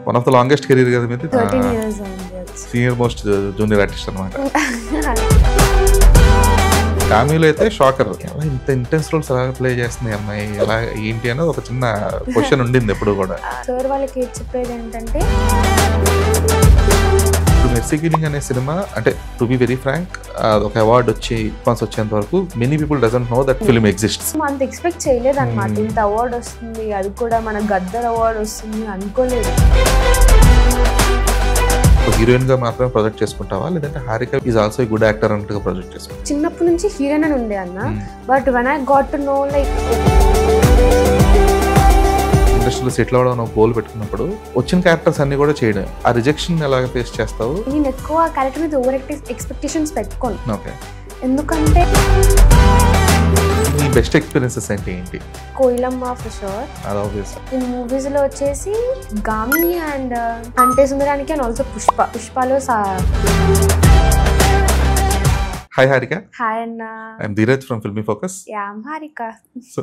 One of the longest career కదా మీది. 13 years అయింది. సీనియర్ మోస్ట్ జూనియర్ ఆర్టిస్ట్ అనమాట. కామీలో అయితే షాకర్, ఎలా ఇంత ఇంటెన్స్ రోల్స్ ఎలా ప్లే చేస్తుంది అమ్మాయి, ఎలా ఏంటి అనేది ఒక చిన్న క్వశ్చన్ ఉండింది ఎప్పుడు కూడా. సార్ వాళ్ళకి చెప్పేది ఏంటంటే, మెర్సీ కిల్లింగ్ అనే సినిమా అంటే టు బి వెరీ ఫ్రాంక్ ఒక అవార్డు వచ్చి రెస్పాన్స్ వచ్చేంత వరకు many people doesn't know that film exists. అంత ఎక్స్పెక్ట్ చేయలేదు అనమాట. ఇంత అవార్డు వస్తుంది, అది కూడా మన గద్దర్ అవార్డు వస్తుంది అనుకోలేదు. హీరోయిన్ గా మాత్రమే ప్రొజెక్ట్ చేసుకుంటావా, లేదంటే Harika is also a good actor అన్నట్టుగా ప్రొజెక్ట్ చేసుకుంటా? చిన్నప్పటి నుంచి హీరోయిన్ అని ఉండే అన్న, but when I got to know like ఇండస్ట్రీలో సెటిల్ అవ్వడం ఒక గోల్ పెట్టుకున్నప్పుడు వచ్చిన క్యారెక్టర్స్ అన్ని కూడా చేయడం, ఆ రిజెక్షన్ ఎలాగ ఫేస్ చేస్తావు? నేను ఎక్కువ క్యారెక్టర్ మీద ఓవర్ ఎక్స్పెక్టేషన్స్ పెట్టుకోను. ఓకే, ఎందుకంటే నీ బెస్ట్ ఎక్స్పీరియన్సెస్ అంటే ఏంటి? Koyilamma for sure. అది ఆబ్వియస్. ఈ మూవీస్ లో వచ్చేసి Gaami and Ante Sundaraniki and also పుష్పలో హాయ్ హారిక. హాయ్ అన్న. I'm Dheeraj from Filmy Focus. Yeah Harika. So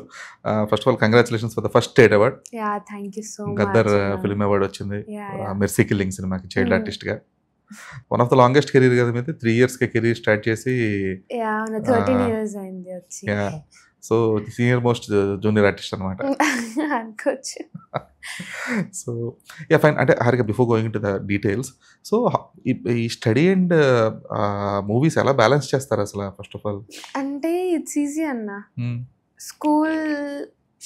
first of all congratulations for the first state award. Yeah thank you so much. Gaddar film award వచ్చింది Mercy Killing సినిమాకి child artist గా. One of the longest career కదా మీది. 3 years కి career start చేసి 13 years అయింది వచ్చి. So senior most junior artist అనమాట. అనుకోవచ్చు. So yeah fine. అంటే Harika, before going to the details, so ఈ స్టడీ అండ్ మూవీస్ ఎలా బ్యాలెన్స్ చేస్తారు అసలు? ఫస్ట్ ఆఫ్ ఆల్ అంటే ఇట్స్ ఈజీ అన్న. స్కూల్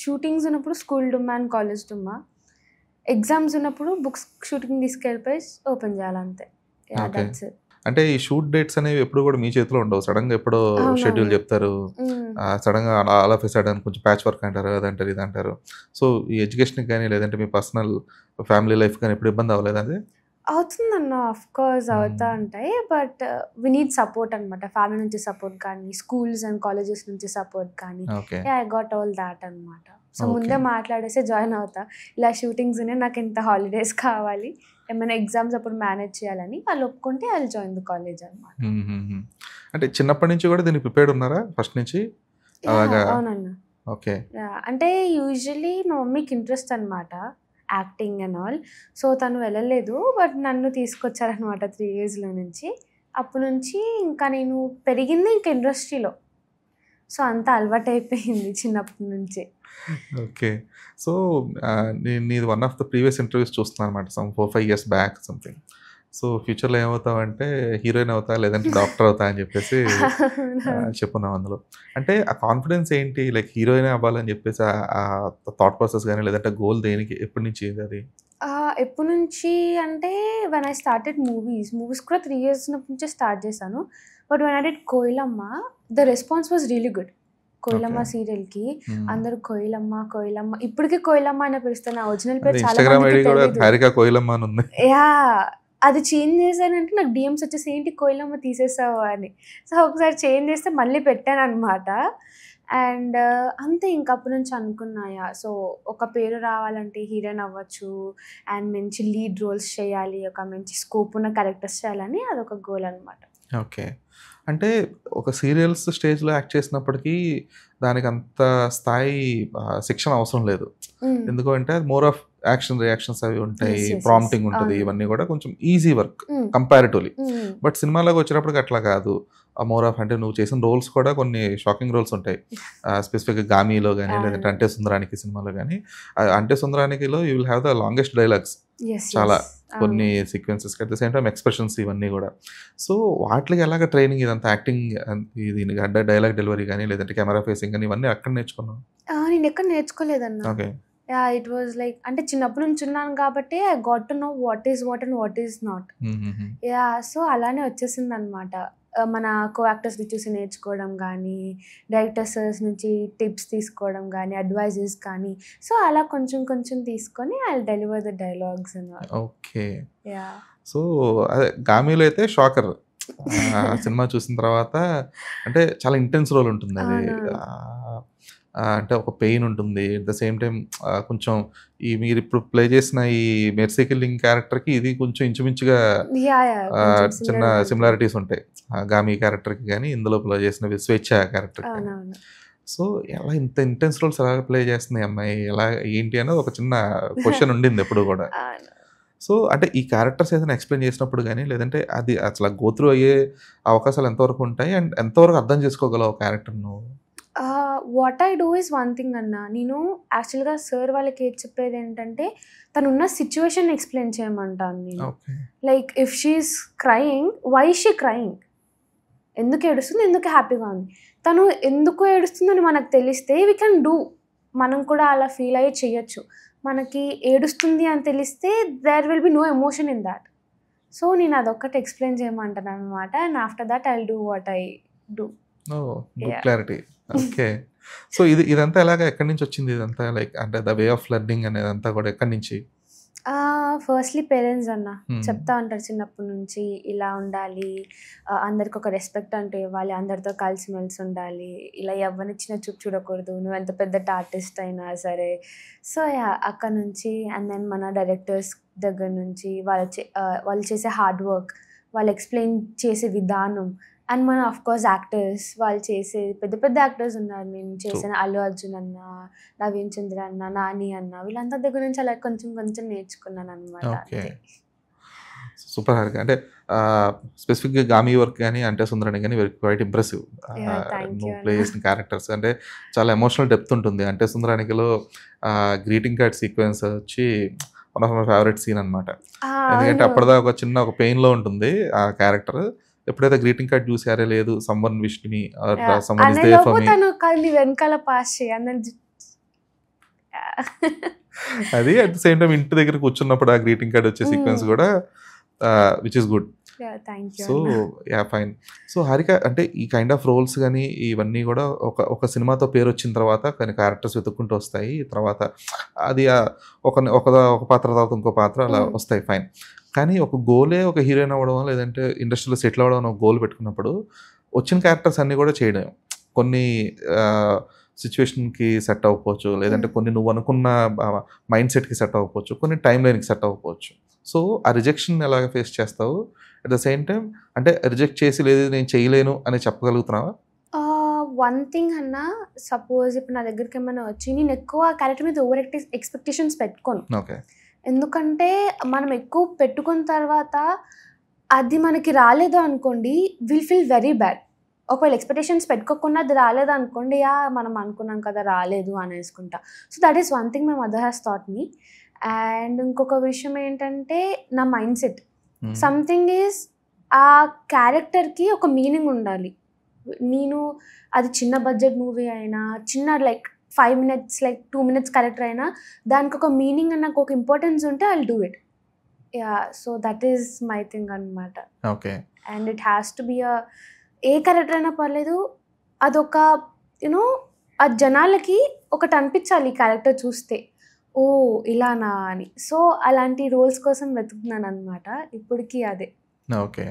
షూటింగ్స్ ఉన్నప్పుడు స్కూల్ డుమ్మా అండ్ కాలేజ్ డుమ్మా, ఎగ్జామ్స్ ఉన్నప్పుడు బుక్స్ షూటింగ్ తీసుకెళ్ళిపోయి ఓపెన్ చేయాలంతే. అంటే ఈ షూట్ డేట్స్ అనేవి ఎప్పుడు కూడా మీ చేతిలో ఉండవు. సడన్ గా ఎప్పుడో షెడ్యూల్ చెప్తారు, సడన్ గా ఆల్ ఆఫ్ ఎ సడన్ కొంచెం ప్యాచ్ వర్క్ అంటారు, అదంటారు ఇది అంటారు. సో ఈ ఎడ్యుకేషన్కి కానీ లేదంటే మీ పర్సనల్ ఫ్యామిలీ లైఫ్ కానీ ఎప్పుడు ఇబ్బంది అవ్వలేదు? అది అవుతుందన్న, ఆఫ్ కోర్స్ అవుతా ఉంటాయి, బట్ వి నీడ్ సపోర్ట్ అనమాట. ఫ్యామిలీ నుంచి సపోర్ట్ కానీ, స్కూల్స్ అండ్ కాలేజెస్ నుంచి సపోర్ట్ కానీ, ఐ గాట్ ఆల్ దాట్ అనమాట. సో ముందే మాట్లాడేసి జాయిన్ అవుతా, ఇలా షూటింగ్స్ ఉన్నాయి, నాకు ఇంత హాలిడేస్ కావాలి, ఏమైనా ఎగ్జామ్స్ అప్పుడు మేనేజ్ చేయాలని. వాళ్ళు ఒప్పుకుంటే ఐ జాయిన్ ద కాలేజ్ అనమాట. అంటే చిన్నప్పటి నుంచి కూడా దీన్ని ప్రిపేర్డ్ ఉన్నారా ఫస్ట్ నుంచి? అవునన్న. ఓకే. అంటే యూజువల్లీ మా మమ్మీకి ఇంట్రెస్ట్ అనమాట యాక్టింగ్ అండ్ ఆల్. సో తను వెళ్ళలేదు, బట్ నన్ను తీసుకొచ్చారనమాట 3 years నుంచి. అప్పటి నుంచి ఇంకా నేను పెరిగింది ఇంకా ఇండస్ట్రీలో, సో అంతా అలవాటు అయిపోయింది చిన్నప్పటి నుంచి. ఓకే. సో నీది one of the previous interviews చూస్తున్నాను అనమాట, some 4-5 years back something. So ఫ్యూచర్లో ఏమవుతావు అంటే హీరోయిన్ అవుతా లేదంటే డాక్టర్ అవుతా అని చెప్పేసి చెప్పున్నావు అందులో. అంటే ఆ కాన్ఫిడెన్స్ ఏంటి, లైక్ హీరోయిన్ అవ్వాలని చెప్పేసి ఆ థాట్ ప్రాసెస్ కానీ లేదంటే గోల్ దేనికి, ఎప్పటి నుంచి అది? ఎప్పటి నుంచి అంటే వెన్ ఐ స్టార్టెడ్ మూవీస్ కూడా 3 years నుంచే స్టార్ట్ చేశాను. But when I did Koilamma, the response was really good. కోయిలమ్మ సీరియల్కి అందరూ కోయిలమ్మ ఇప్పటికీ కోయిలమ్మ అని పిలుస్తాను. నా ఒరిజినల్ పేరు చాలా యా, అది చేంజ్ చేశానంటే నాకు డిఎమ్స్ వచ్చేసి ఏంటి కోయిలమ్మ తీసేసావు అని. సో ఒకసారి చేంజ్ చేస్తే మళ్ళీ పెట్టాను అనమాట. అండ్ అంతే, ఇంకప్పటి నుంచి అనుకున్నాయా, సో ఒక పేరు రావాలంటే హీరోయిన్ అవ్వచ్చు అండ్ మంచి లీడ్ రోల్స్ చేయాలి, ఒక మంచి స్కోప్ ఉన్న క్యారెక్టర్స్ చేయాలని అదొక గోల్ అనమాట. ఓకే. అంటే ఒక సీరియల్స్ స్టేజ్లో యాక్ట్ చేసినప్పటికీ దానికి అంత స్థాయి శిక్షణ అవసరం లేదు. ఎందుకంటే అది మోర్ ఆఫ్ యాక్షన్ రియాక్షన్స్ అవి ఉంటాయి, ప్రాంప్టింగ్ ఉంటుంది, ఇవన్నీ కూడా కొంచెం ఈజీ వర్క్ కంపారిటివ్లీ. బట్ సినిమాలోకి వచ్చినప్పటికి అట్లా కాదు, మోర్ ఆఫ్ అంటే నువ్వు చేసిన రోల్స్ కూడా కొన్ని షాకింగ్ రోల్స్ ఉంటాయి. స్పెసిఫిక్గా గామీలో కానీ లేదంటే అంటే సుందరానికి సినిమాలో కానీ, అంటే సుందరానికిలో you will have the longest dialogues, చాలా కొన్ని sequences, at the same time expressions ఇవన్నీ కూడా. సో వాటికి ఎలాగ ట్రైనింగ్ ఇదంతా యాక్టింగ్, ఇది డైలాగ్ డెలివరీ కానీ లేదంటే కెమెరా ఫేసింగ్ కానీ ఇవన్నీ అక్కడ నేర్చుకున్నాను? నేను ఎక్కడ నేర్చుకోలేదన్న. Okay. Yeah, it was like అంటే చిన్నప్పటి నుంచి ఉన్నాను కాబట్టి I got to know what is what and what is not. Yeah, so అలానే వచ్చేసింది అనమాట. మన కో యాక్టర్స్ని చూసి నేర్చుకోవడం కానీ, డైరెక్టర్స్ నుంచి టిప్స్ తీసుకోవడం కానీ, అడ్వైజెస్ కానీ, సో అలా కొంచెం తీసుకొని I deliver the dialogues. Okay. Yeah. So అదే గామీలో అయితే షాకర్ సినిమా చూసిన తర్వాత అంటే చాలా ఇంటెన్స్ రోల్ ఉంటుంది అది. అంటే ఒక పెయిన్ ఉంటుంది, అట్ ద సేమ్ టైం కొంచెం ఈ మీరు ఇప్పుడు ప్లే చేసిన ఈ మెర్సీ కిల్లింగ్ క్యారెక్టర్కి ఇది కొంచెం ఇంచుమించుగా చిన్న సిమిలారిటీస్ ఉంటాయి గామి క్యారెక్టర్కి కానీ ఇందులో ప్లే చేసిన స్వేచ్ఛ క్యారెక్టర్. సో ఎలా ఇంత ఇంటెన్స్ రోల్స్ ఎలా ప్లే చేస్తుంది అమ్మాయి, ఎలా ఏంటి అనేది ఒక చిన్న క్వశ్చన్ ఉండింది ఎప్పుడు కూడా. సో అంటే ఈ క్యారెక్టర్స్ ఏదైనా ఎక్స్‌ప్లెయిన్ చేసినప్పుడు గాని, లేదంటే అది అసల గో త్రూ అయ్యే అవకాశాలు ఎంతవరకు ఉంటాయి? అండ్ ఎంతవరకు అర్థం చేసుకోగలవు ఆ క్యారెక్టర్‌ని నువ్వు? What I do is one thing అన్న. నేను యాక్చువల్‌గా సార్ వాళ్ళకి ఏది చెప్పేదేంటంటే, తనున్న సిట్యుయేషన్ ఎక్స్‌ప్లెయిన్ చేయమంటాను నేను. Okay. Like if she is crying, why she crying? ఎందుకు ఏడుస్తుంది? ఎందుకు హ్యాపీగా ఉంది? తను ఎందుకు ఏడుస్తుందని మనకు తెలిస్తే వి కెన్ డూ. మనం కూడా అలా ఫీల్ అయ్యి చేయొచ్చు. మనకి ఏడుస్తుంది అని తెలిస్తే there will be no emotion in that. So నేను అదొక్కటి ఎక్స్‌ప్లెయిన్ చేయమంటాననమాట. And after that I will do what I do. Oh! Good yeah! Clarity. Okay. So ఇదంతా ఎలాగా ఎక్కడి నుంచొచ్చింది ఇదంతా? లైక్ అంటే ద వే ఆఫ్ లెర్నింగ్ అనేదంతా కూడా ఎక్కడి నుంచి? ఫస్ట్‌లీ పేరెంట్స్ అన్న. హ్మ్. చెప్తా ఉంటారు చిన్నప్పటి నుంచి ఇలా ఉండాలి. అందరికి ఒక రెస్పెక్ట్ అంటూ ఇవ్వాలి. అందరితో కలిసిమెలిసి ఉండాలి. ఇలా ఎవరిని చిన్న చూపు చూడకూడదు. నువ్వెంత పెద్ద ఆర్టిస్ట్ అయినా సరే. So yeah! అక్కడ నుంచి అండ్ దెన్ మన డైరెక్టర్స్ దగ్గర నుంచి వాళ్ళు చేసే హార్డ్ వర్క్, వాళ్ళు ఎక్స్‌ప్లెయిన్ చేసే విధానం అండ్ మన ఆఫ్‌కోర్స్ యాక్టర్స్ వాళ్ళు చేసే పెద్ద పెద్ద యాక్టర్స్ ఉన్నారు. నేను ట్రూ. చేసిన అల్లు అర్జున్ అన్న, నవీన్ చంద్ర అన్న, నాని అన్న వీళ్ళందరి దగ్గర నుంచి అలా కొంచెం కొంచెం నేర్చుకున్నాననమాట ఓకే. అంతే. సూపర్ హారిక. అంటే స్పెసిఫిక్‌గా 'గామి' వర్క్ గాని, 'అంటే సుందరాని' గాని quite impressive. Yeah! Thank you నువ్వు ప్లే అన్న. చేసిన క్యారెక్టర్స్ అంటే చాలా ఎమోషనల్ డెప్త్ ఉంటుంది. 'అంటే సుందరానికిలో' గ్రీటింగ్ కార్డ్ సీక్వెన్స్ వచ్చి one of my favourite scene అనమాట. ఎందుకంటే అవును. అప్పటిదాకా ఒక చిన్న పెయిన్‌లో ఉంటుంది ఆ క్యారెక్టర్. ఎప్పుడైతే గ్రీటింగ్ కార్డ్ చూసి అరే లేదు someone wished me or yeah! Someone is there అనేలోపు ఫర్ మీ. తను కళ్ళు వెనకాల పాస్ చేయి అందరి యాహ్! అది అట్ ది సేమ్ టైమ్ ఇంటి దగ్గర కూర్చున్నప్పుడు ఆ గ్రీటింగ్ కార్డ్ వచ్చే సీక్వెన్స్ హ్మ్. కూడా which is good. Yeah! Thank you so అన్న. యాహ్! ఫైన్. సో హారిక అంటే ఈ కైండ్ ఆఫ్ రోల్స్ గాని ఇవన్నీ కూడా ఒక సినిమాతో పేరొచ్చిన తర్వాత కొన్ని క్యారెక్టర్స్ వెతుక్కుంటూ వస్తాయి. తర్వాత అది ఒక ఒక ఒక పాత్ర తర్వాత ఇంకో పాత్ర అలా హ్మ్. వస్తాయి ఫైన్. కానీ ఒక గోలే ఒక హీరోయిన్ అవ్వడం లేదంటే ఇండస్ట్రీలో సెటిల్ అవ్వడం అని ఒక గోల్ పెట్టుకున్నప్పుడు వచ్చిన క్యారెక్టర్స్ అన్నీ కూడా చేయలేం. కొన్ని సిట్యుయేషన్‌కి సెట్ అవ్వకపోవచ్చు. లేదంటే హ్మ్. కొన్ని నువ్వు అనుకున్న మైండ్ సెట్‌కి సెట్ అవ్వకపోవచ్చు. కొన్ని టైమ్ లైన్‌కి సెట్ అవ్వకపోవచ్చు. సో ఆ రిజెక్షన్ ఎలాగ ఫేస్ చేస్తావు? అట్ ద సేమ్ టైమ్ అంటే రిజెక్ట్ చేసి లేదు నేను చేయలేను అని చెప్పగలుగుతున్నావా? వన్ థింగ్ అన్న, సపోజ్ ఇప్పుడు నా దగ్గరికేమన్నా వచ్చి నేను ఎక్కువ క్యారెక్టర్ మీద ఓవర్ ఎక్స్‌పెక్టేషన్స్ పెట్టుకోను. ఓకే. ఎందుకంటే మనం ఎక్కువ పెట్టుకున్న తర్వాత అది మనకి రాలేదు అనుకోండి, విల్ ఫీల్ వెరీ బ్యాడ్. ఒకవేళ ఎక్స్‌పెక్టేషన్స్ పెట్టుకోకుండా అది రాలేదనుకోండి, మనం అనుకున్నాం కదా రాలేదు అనేసుకుంటా. So that is one thing my mother has taught me. And ఇంకొక విషయం ఏంటంటే నా mind set. Hmm. Something is ఆ క్యారెక్టర్‌కి ఒక మీనింగ్ ఉండాలి. నేను అది చిన్న బడ్జెట్ మూవీ అయినా, చిన్న like 5 minutes like 2 minutes character అయినా దానికొక మీనింగ్ అండ్ నాకొక ఇంపార్టెన్స్ ఉంటే I will do it. Yeah! So that is my thing అనమాట. Okay. And it has to be a character అయినా పర్లేదు. అదొక ఆ జనాలకి ఒకటి అనిపించాలి ఈ క్యారెక్టర్ చూస్తే. ఓహ్! ఇలానా అని. సో అలాంటి రోల్స్ కోసం వెతుకుతున్నాననమాట. ఇప్పటికి అదే. ఓకే.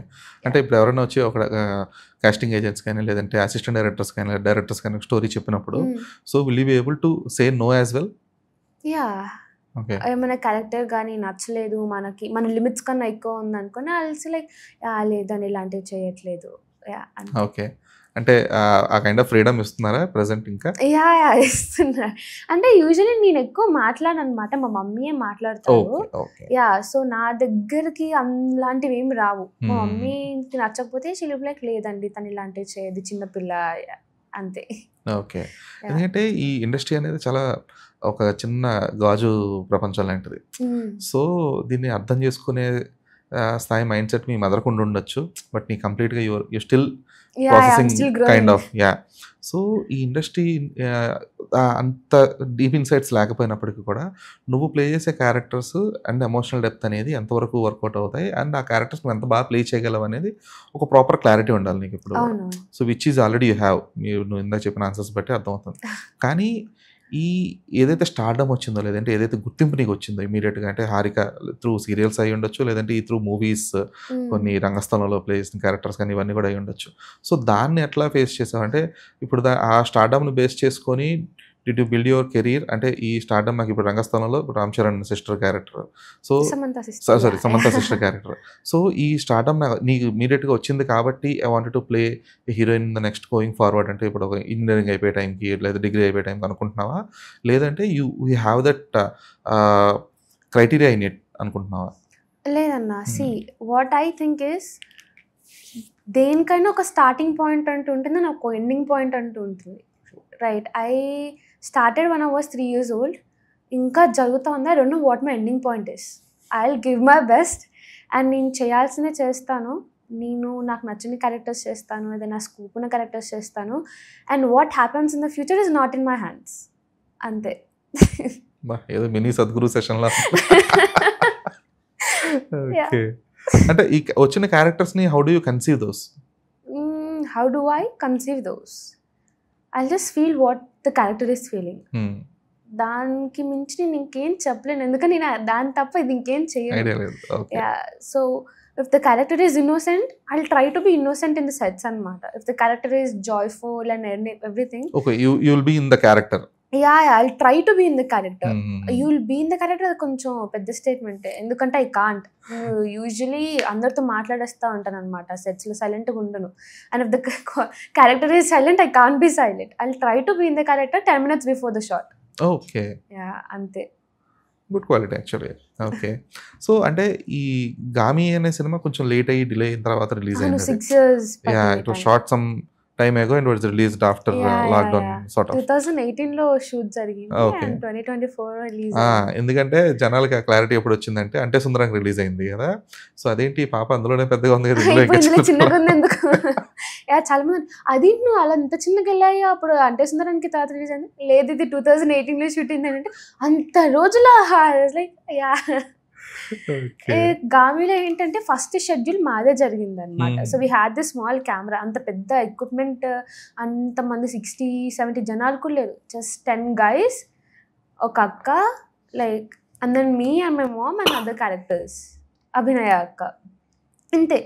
అంటే ఇప్పుడు ఎవరైనా వచ్చి ఒక కాస్టింగ్ ఏజెంట్స్ కానీ, లేదంటే అసిస్టెంట్ డైరెక్టర్స్ కానీ స్టోరీ చెప్పినప్పుడు hmm. So will you be able to say no as well? Yeah! Okay. ఏమైనా క్యారెక్టర్ గానీ నచ్చలేదు మనకి, మన లిమిట్స్ కన్నా ఎక్కువ ఉందనుకోని ఐ విల్ సే లైక్ లేదండి ఇలాంటివి చేయట్లేదు. యాహ్! అంతే. ఓకే. అంటే ఆ కైండ్ ఆఫ్ ఫ్రీడమ్ ఇస్తున్నారా ప్రెజెంట్ ఇంకా? యాహ్! ఇస్తున్నారు. అంటే యూజువల్లీ నేను ఎక్కువ మాట్లాడననమాట. మా మమ్మీయే మాట్లాడతారు. ఓకే. ఓకే. యాహ్! సో నా దగ్గరికి అలాంటివి ఏమి రావు. మా హ్మ్. మమ్మీకి నచ్చకపోతే షీ విల్ బి లైక్ లేదండి తను ఇలాంటివి చేయదు చిన్న పిల్ల అంతే. ఓకే. యాహ్! ఎందుకంటే ఈ ఇండస్ట్రీ అనేది చాలా ఒక చిన్న గాజు ప్రపంచం లాంటిది. హ్మ్. సో దీన్ని అర్థం చేసుకునే స్థాయి మైండ్ సెట్ మీ మదర్‌కి ఉండుండొచ్చు. బట్ నీ కంప్లీట్‌గా you still yeah! I am processing still kind growing. Of yeah! So ఈ ఇండస్ట్రీ అంత డీప్ ఇన్సైట్స్ లేకపోయినప్పటికి కూడా నువ్వు ప్లే చేసే క్యారెక్టర్స్ అండ్ ఎమోషనల్ డెప్త్ అనేది ఎంతవరకు వర్కౌట్ అవుతాయి? అండ్ ఆ క్యారెక్టర్స్ నువ్వు ఎంత బాగా ప్లే చేయగలవు అనేది ఒక ప్రాపర్ క్లారిటీ ఉండాలి నీకిప్పుడు. అవును. So which is already you have. నువ్వు ఇందాక చెప్పిన ఆన్సర్స్ బట్టి అర్థమవుతుంది. కానీ ఈ ఏదైతే స్టార్డమ్ వచ్చిందో లేదంటే ఏదైతే గుర్తింపు నీకొచ్చిందో ఇమ్మీడియేట్‌గా అంటే 'హారిక' త్రూ సీరియల్స్ అయ్యుండొచ్చు. లేదంటే ఈ త్రూ మూవీస్ హ్మ్. కొన్ని రంగస్థలంలో ప్లే చేసిన క్యారెక్టర్స్ కానీ ఇవన్నీ కూడా అయ్యుండొచ్చు. సో దాన్ని ఎట్లా ఫేస్ చేసావు? అంటే ఇప్పుడు ఆ స్టార్డమ్‌ని బేస్ చేసుకొని did you build your career? అంటే ఈ స్టార్డమ్ నాకు ఇప్పుడు రంగస్థలంలో 'Ram Charan' sister character. So Samantha sister. Sorry yeah! 'Samantha' sister character. So ఈ స్టార్డమ్ నీకు ఇమ్మీడియేట్‌గా వచ్చింది కాబట్టి I wanted to play heroine in the next going forward అంటే ఇప్పుడు ఒక ఇంజినీరింగ్ అయిపోయే టైంకి లేదా డిగ్రీ అయిపోయే టైంకి అనుకుంటున్నావా? లేదంటే you have that criteria in it అనుకుంటున్నావా? లేదన్నా, see what I think is, దేనికైనా ఒక స్టార్టింగ్ పాయింట్ అంటూ ఉంటుంది, నాకు ఒక ఎండింగ్ పాయింట్ అంటూ ఉంటుంది, right? I started when I was 3 years old. ఇంకా జరుగుతూ ఉంది. I don't know what my ending point is. I will give my best and నేను చేయాల్సిందే చేస్తాను. నేను నాకు నచ్చిన క్యారెక్టర్స్ చేస్తాను, ఏదైనా స్కోప్ ఉన్న క్యారెక్టర్స్ చేస్తాను. And what happens in the future is not in my hands. అంతే. ఏదో మినీ సద్గురు సెషన్ లా. ఓకే. అంటే ఈ వచ్చిన క్యారెక్టర్స్ ని how do you conceive those? How do I conceive those? I just feel what the character is feeling. దానికి మించి నేను ఇంకేం చెప్పలేను, ఎందుకంటే నేను దాని తప్ప ఇది ఇంకేం చేయను. So if the character is innocent, I'll try to be innocent in the sets anamata. If the character is joyful and everything, okay, you will be in the character. Yeah, I'll try to be in the character. You will be in the character అది కొంచెం పెద్ద statement, ఎందుకంటే I can't. Usually అందరితో మాట్లాడేస్తూ ఉంటాను అనమాట సెట్స్లో, సైలెంట్గా ఉండను. And if the character is silent, I can't be silent. I try to be in the character 10 minutes before the shot. Okay. Yeah, అంతే. Good quality actually. Okay. So అంటే ఈ గామి అనే సినిమా కొంచెం లేట్ అయ్యి డిలే అయిన తర్వాత release అయింది. 6 years. Yeah, it was shot some time ago and was released after lockdown sort of. 2018 లో షూట్ జరిగింది and 2024 రిలీజ్. ఎందుకంటే జనాలకి ఆ క్లారిటీ ఎప్పుడు వచ్చిందంటే అంటే సుందరంగా రిలీజ్ అయింది కదా, సో అదేంటి పాప అందులోనే పెద్దగా ఉంది కదా, చిన్నగా ఉంది ఎందుకు? యా, చాలా మంది అది నువ్వు అలా ఎంత చిన్నగా వెళ్ళాయో అప్పుడు అంటే సుందరానికి తర్వాత రిలీజ్ అయింది. లేదు, ఇది 2018 లో షూట్ అయింది అంటే అంత రోజుల లైక్. యా, గామిలో ఏంటంటే ఫస్ట్ షెడ్యూల్ మాదే జరిగింది అనమాట. So we had the small camera, అంత పెద్ద ఎక్విప్మెంట్, అంతమంది 60-70 జనాలు కూడా లేరు. జస్ట్ 10 guys, ఒక అక్క, like and then me and my mom and other characters, Abhinaya అక్క, ఇంతే.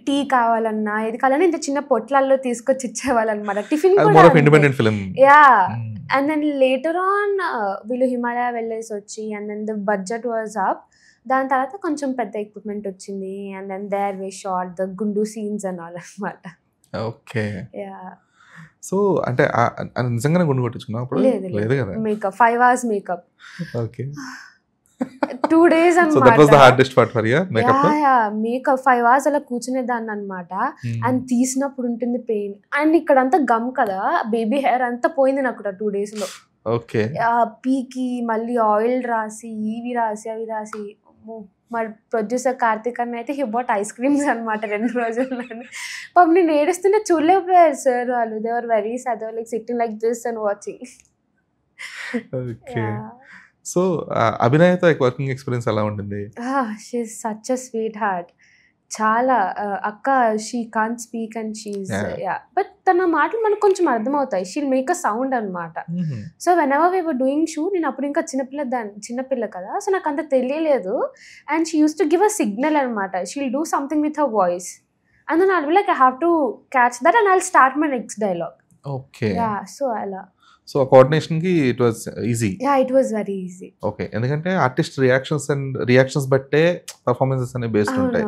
టీ కావాలన్నా ఏది కావాలన్నా ఇంత చిన్న పొట్లాల్లో తీసుకొచ్చి ఇచ్చేవాళ్ళు అనమాట. టిఫిన్ కూడా. Yeah, and then later on వీళ్ళు హిమాలయ వెళ్ళేసి వచ్చి and then the budget was up. దాని తర్వాత కొంచెం పెద్ద ఎక్విప్మెంట్ వచ్చింది and then there we shot the గుండు సీన్స్ అండ్ ఆల్ అన్నమాట. ఓకే. యా. సో అంటే నిజంగానే గుండు కొట్టించుకున్నావు అప్పుడు? లేదు కదా. Makeup 5 hours makeup. Okay. 2 days అన్నమాట. So that was the hardest part for you makeup? Yeah, makeup 5 hours అలా కూర్చునేదాన్ని అన్నమాట. అండ్ తీసినప్పుడు ఉంటుంది పెయిన్. అండ్ ఇక్కడంతా గమ్ కదా, బేబీ హెయిర్ అంతా పోయింది నాకు 2 days లో. ఓకే. పీకి మళ్ళీ ఆయిల్ రాసి ఇవి రాసి అవి రాసి, మా ప్రొడ్యూసర్ కార్తిక్ అన్న అయితే హీ బాట్ ఐస్ క్రీమ్స్ అనమాట 2 రోజుల్లో. పాపం నేను ఏడుస్తుంటే చూడలేకపోయారు సార్ వాళ్ళు. They are very sad, like sitting like this and watching. Okay. So అభినయతో వర్కింగ్ ఎక్స్పీరియన్స్ ఎలా ఉండింది? She is such a sweet heart. చాలా అక్క, she can't speak and she's, yeah, but తన మాటలు మనకు కొంచెం అర్థమవుతాయి. షీల్ మేక్ అ సౌండ్ అనమాట. So whenever we were doing shoot, నేను అప్పుడు ఇంకా చిన్నపిల్ల కదా, సో నాకు అంత తెలియలేదు. And she used to give a signal అనమాట. She'll do something with her voice and then I'll be like I have to catch that and I'll start my next dialogue. Okay. Yeah, so అలా. So coordination కి it was easy? Yeah, it was very easy. Okay. ఎందుకంటే artist reactions బట్టే performances అనేవి based ఉంటాయి.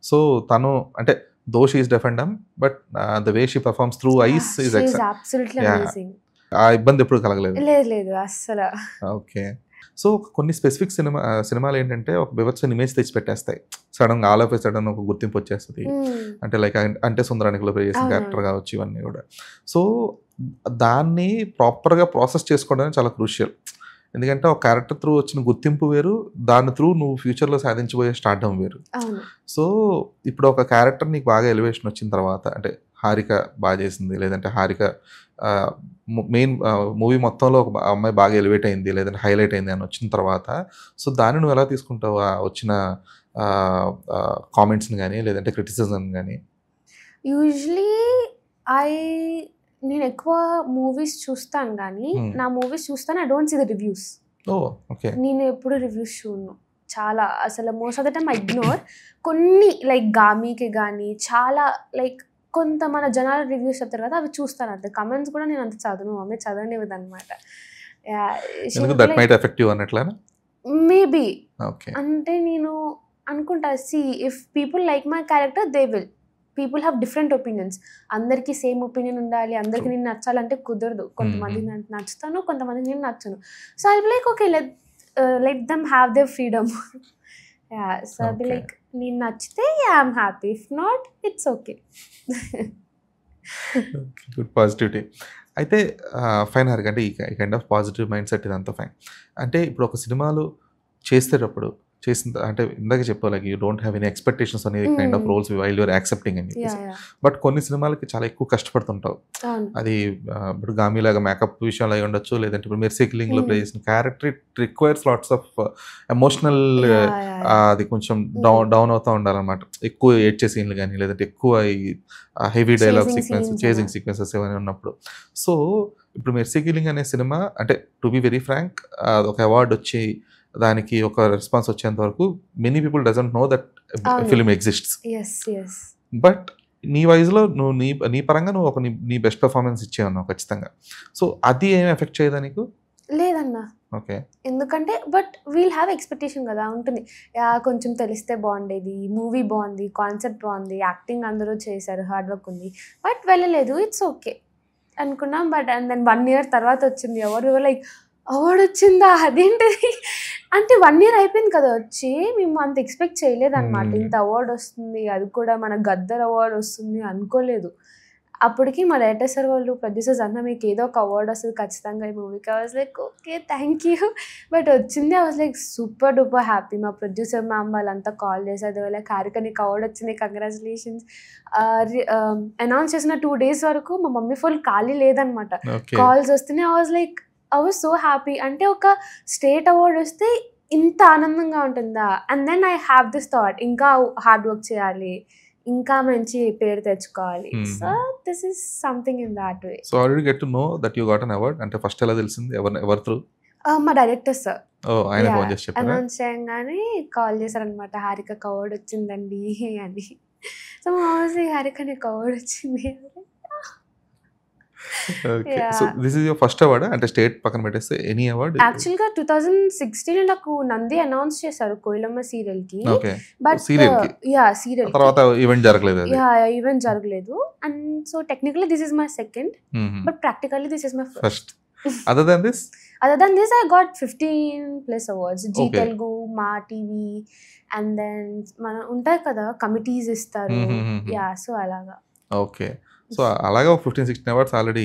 So తను అంటే though she is deaf and dumb, but the way she performs through eyes is absolutely amazing. ఆ ఇబ్బంది ఎప్పుడు కలగలేదు? లేదు అస్సలు. ఓకే. సో కొన్ని స్పెసిఫిక్ సినిమాలు ఏంటంటే ఒక బిభత్సమైన ఇమేజ్ తెచ్చి పెట్టేస్తాయి, సడన్గా ఆల్ ఆఫ్ ఏ సడన్ ఒక గుర్తింపు వచ్చేస్తుంది. అంటే లైక్ అంటే సుందరానికిలో ప్లే చేసిన క్యారెక్టర్ కావచ్చు, ఇవన్నీ కూడా. సో దాన్ని ప్రాపర్గా ప్రాసెస్ చేసుకోవడం చాలా క్రూషియల్. ఎందుకంటే ఒక క్యారెక్టర్ త్రూ వచ్చిన గుర్తింపు వేరు, దాని త్రూ నువ్వు ఫ్యూచర్లో సాధించబోయే స్టార్డమ్ వేరు. సో ఇప్పుడు ఒక క్యారెక్టర్ నీకు బాగా ఎలివేషన్ వచ్చిన తర్వాత, అంటే హారిక బాగా చేసింది, లేదంటే హారిక మెయిన్ మూవీ మొత్తంలో ఒక అమ్మాయి బాగా ఎలివేట్ అయింది, లేదంటే హైలైట్ అయింది అని వచ్చిన తర్వాత, సో దాన్ని నువ్వు ఎలా తీసుకుంటావు? వచ్చిన కామెంట్స్ని కానీ లేదంటే క్రిటిసిజం కానీ? యూజువలీ నేను ఎక్కువ మూవీస్ చూస్తాను కానీ నా మూవీస్ చూస్తాను, I don't see the reviews. నేను ఎప్పుడు రివ్యూస్ చూడను. చాలా అసలు most of the time I ignore. కొన్ని లైక్ గామికి కానీ చాలా లైక్ కొంత మన జనాలు రివ్యూస్ చెప్తారు కదా, అవి చూస్తాను. అంతే. కమెంట్స్ కూడా నేను అంత చదవను, మమ్మీ చదవనివ్వదు అనమాట. మేబీ అంటే నేను అనుకుంటా, see if people like my character they will. People have different opinions. అందరికీ సేమ్ ఒపీనియన్ ఉండాలి, అందరికీ నేను నచ్చాలంటే కుదరదు. కొంతమందికి నేను నచ్చుతాను, కొంతమందికి నేను నచ్చను. So I will like okay, let them have their freedom. So అది లైక్ నేను నచ్చితే I'm happy, if not it's okay. Good positivity. అయితే ఫైన్ హారిక, అంటే ఈ kind of positive mind set ఇదంతా ఫైన్. అంటే ఇప్పుడు ఒక సినిమాలు చేసేటప్పుడు అంటే ఇందాక చెప్పాలి, you don't have any expectations అనే kind of roles while you're accepting అని చెప్పేసి. బట్ కొన్ని సినిమాలకి చాలా ఎక్కువ కష్టపడుతుంటావు. అది ఇప్పుడు గామిలాగా మేకప్ విషయంలో అయి ఉండొచ్చు, లేదంటే ఇప్పుడు మెర్సీ కిల్లింగ్లో ప్లే చేసిన character it requires lots of emotional, అది కొంచెం డౌన్ అవుతూ ఉండాలన్నమాట. ఎక్కువ ఏడ్చే సీన్లు కానీ, లేదంటే ఎక్కువ heavy dialogue sequence, chasing sequences ఏమైనా ఉన్నప్పుడు. సో ఇప్పుడు మెర్సీ కిల్లింగ్ అనే సినిమా అంటే టు బి వెరీ ఫ్రాంక్, ఒక అవార్డు వచ్చి దానికి ఒక రెస్పాన్స్ వచ్చేంత వరకు many people doesn't know that film exists. But నీ వయసులో నువ్వు నీ పరంగా నువ్వు నీ బెస్ట్ పెర్ఫార్మెన్స్ ఇచ్చేవన్నావు ఖచ్చితంగా. సో అది ఏమి ఎఫెక్ట్ చేయదా నీకు? లేదన్నా. ఓకే. ఎందుకంటే బట్ వీల్ హ్యావ్ ఎక్స్పెక్టేషన్ కదా ఉంటుంది, కొంచెం తెలిస్తే బాగుండేది, మూవీ బాగుంది, కాన్సెప్ట్ బాగుంది, యాక్టింగ్ అందరూ చేశారు, హార్డ్ వర్క్ ఉంది, బట్ వెళ్ళలేదు, ఇట్స్ ఓకే అనుకున్నాం. బట్ అండ్ దెన్ 1 year తర్వాత వచ్చింది ఎవరు లైక్ అవార్డు వచ్చిందా, అదేంటిది అంటే 1 year అయిపోయింది కదా వచ్చి, మేము అంత ఎక్స్పెక్ట్ చేయలేదన్నమాట. ఇంత అవార్డు వస్తుంది, అది కూడా మన గద్దర్ అవార్డు వస్తుంది అనుకోలేదు. అప్పటికి మా డైరెక్టర్ సార్ వాళ్ళు, ప్రొడ్యూసర్స్ అన్న మీకు ఏదో ఒక అవార్డు వస్తుంది ఖచ్చితంగా ఈ మూవీకి. I was like okay thank you. But వచ్చింది, I was like super duper happy. మా ప్రొడ్యూసర్ మ్యామ్ వాళ్ళంతా కాల్ చేసేది, వాళ్ళ హారిక నీకు అవార్డు వచ్చింది, కంగ్రాచులేషన్స్. అనౌన్స్ చేసిన 2 days వరకు మా మమ్మీ ఫుల్ ఖాళీ లేదనమాట. కాల్స్ వస్తున్నాయి. I was so happy. అంటే ఒక స్టేట్ అవార్డు వస్తే ఇంత ఆనందంగా ఉంటుందా? And then I have this thought, ఇంకా హార్డ్ వర్క్ చేయాలి, ఇంకా మంచి పేరు తెచ్చుకోవాలి. So this is something in that way. So how did you get to know that you got an award? అంటే ఫస్ట్ ఎలా తెలిసింది? ఎవరి త్రూ? మా డైరెక్టర్ సార్ ఆయన ఫోన్ చేసి చెప్పారా? అనౌన్స్ చేయగానే కాల్ చేశారనమాట, హారికకి అవార్డు వచ్చిందండి అని. సో మా హారిక నీకు అవార్డు వచ్చింది. Okay. So this is your first award? అంటే స్టేట్ పక్కన పెట్టేస్తే ఎనీ అవార్డ్? యాక్చువల్గా 2016 నాకు నంది అనౌన్స్ చేశారు కోయిలమ్మ సీరియల్ కి. ఓకే. బట్ సీరియల్ తర్వాత ఈవెంట్ జరగలేదు. ఈవెంట్ జరగలేదు. And so technically this is my second, but practically this is my first. Other than this I got 15+ awards. Zee Telugu, Maa TV, and then మన ఉంటాయి కదా కమిటీస్ ఇస్తారు. So అలాగా. Okay. So అలాగా 15-16 awards already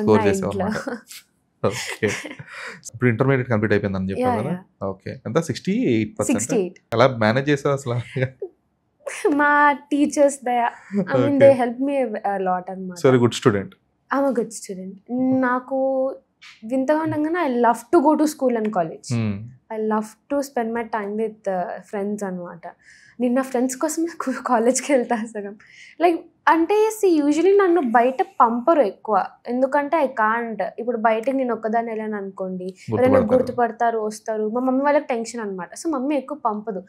score చేసావు అన్నమాట. Okay. ఇప్పుడు intermediate complete అయిపోయిందని చెప్పారు కదా. ఓకే. ఎంత 68%? ఎలా మేనేజ్ చేసావు అసలు? మా టీచర్స్ దయా, I mean they help me lot అన్నమాట. So good student. I'm a good student. నాకు వింతగా ఉండగానే I love to go to school and college. I love to spend my time with friends అనమాట. నేను నా ఫ్రెండ్స్ కోసమే కాలేజ్కి వెళ్తా సగం. లైక్ అంటే యూజువలీ నన్ను బయట పంపరు ఎక్కువ, ఎందుకంటే ఐ కాంట్. ఇప్పుడు బయటకి నేను ఒక్కదాన్ని వెళ్ళాను అనుకోండి, ఎవరైనా గుర్తుపడతారు, వస్తారు, మా మమ్మీ వాళ్ళకి టెన్షన్ అనమాట. సో మమ్మీ ఎక్కువ పంపదు.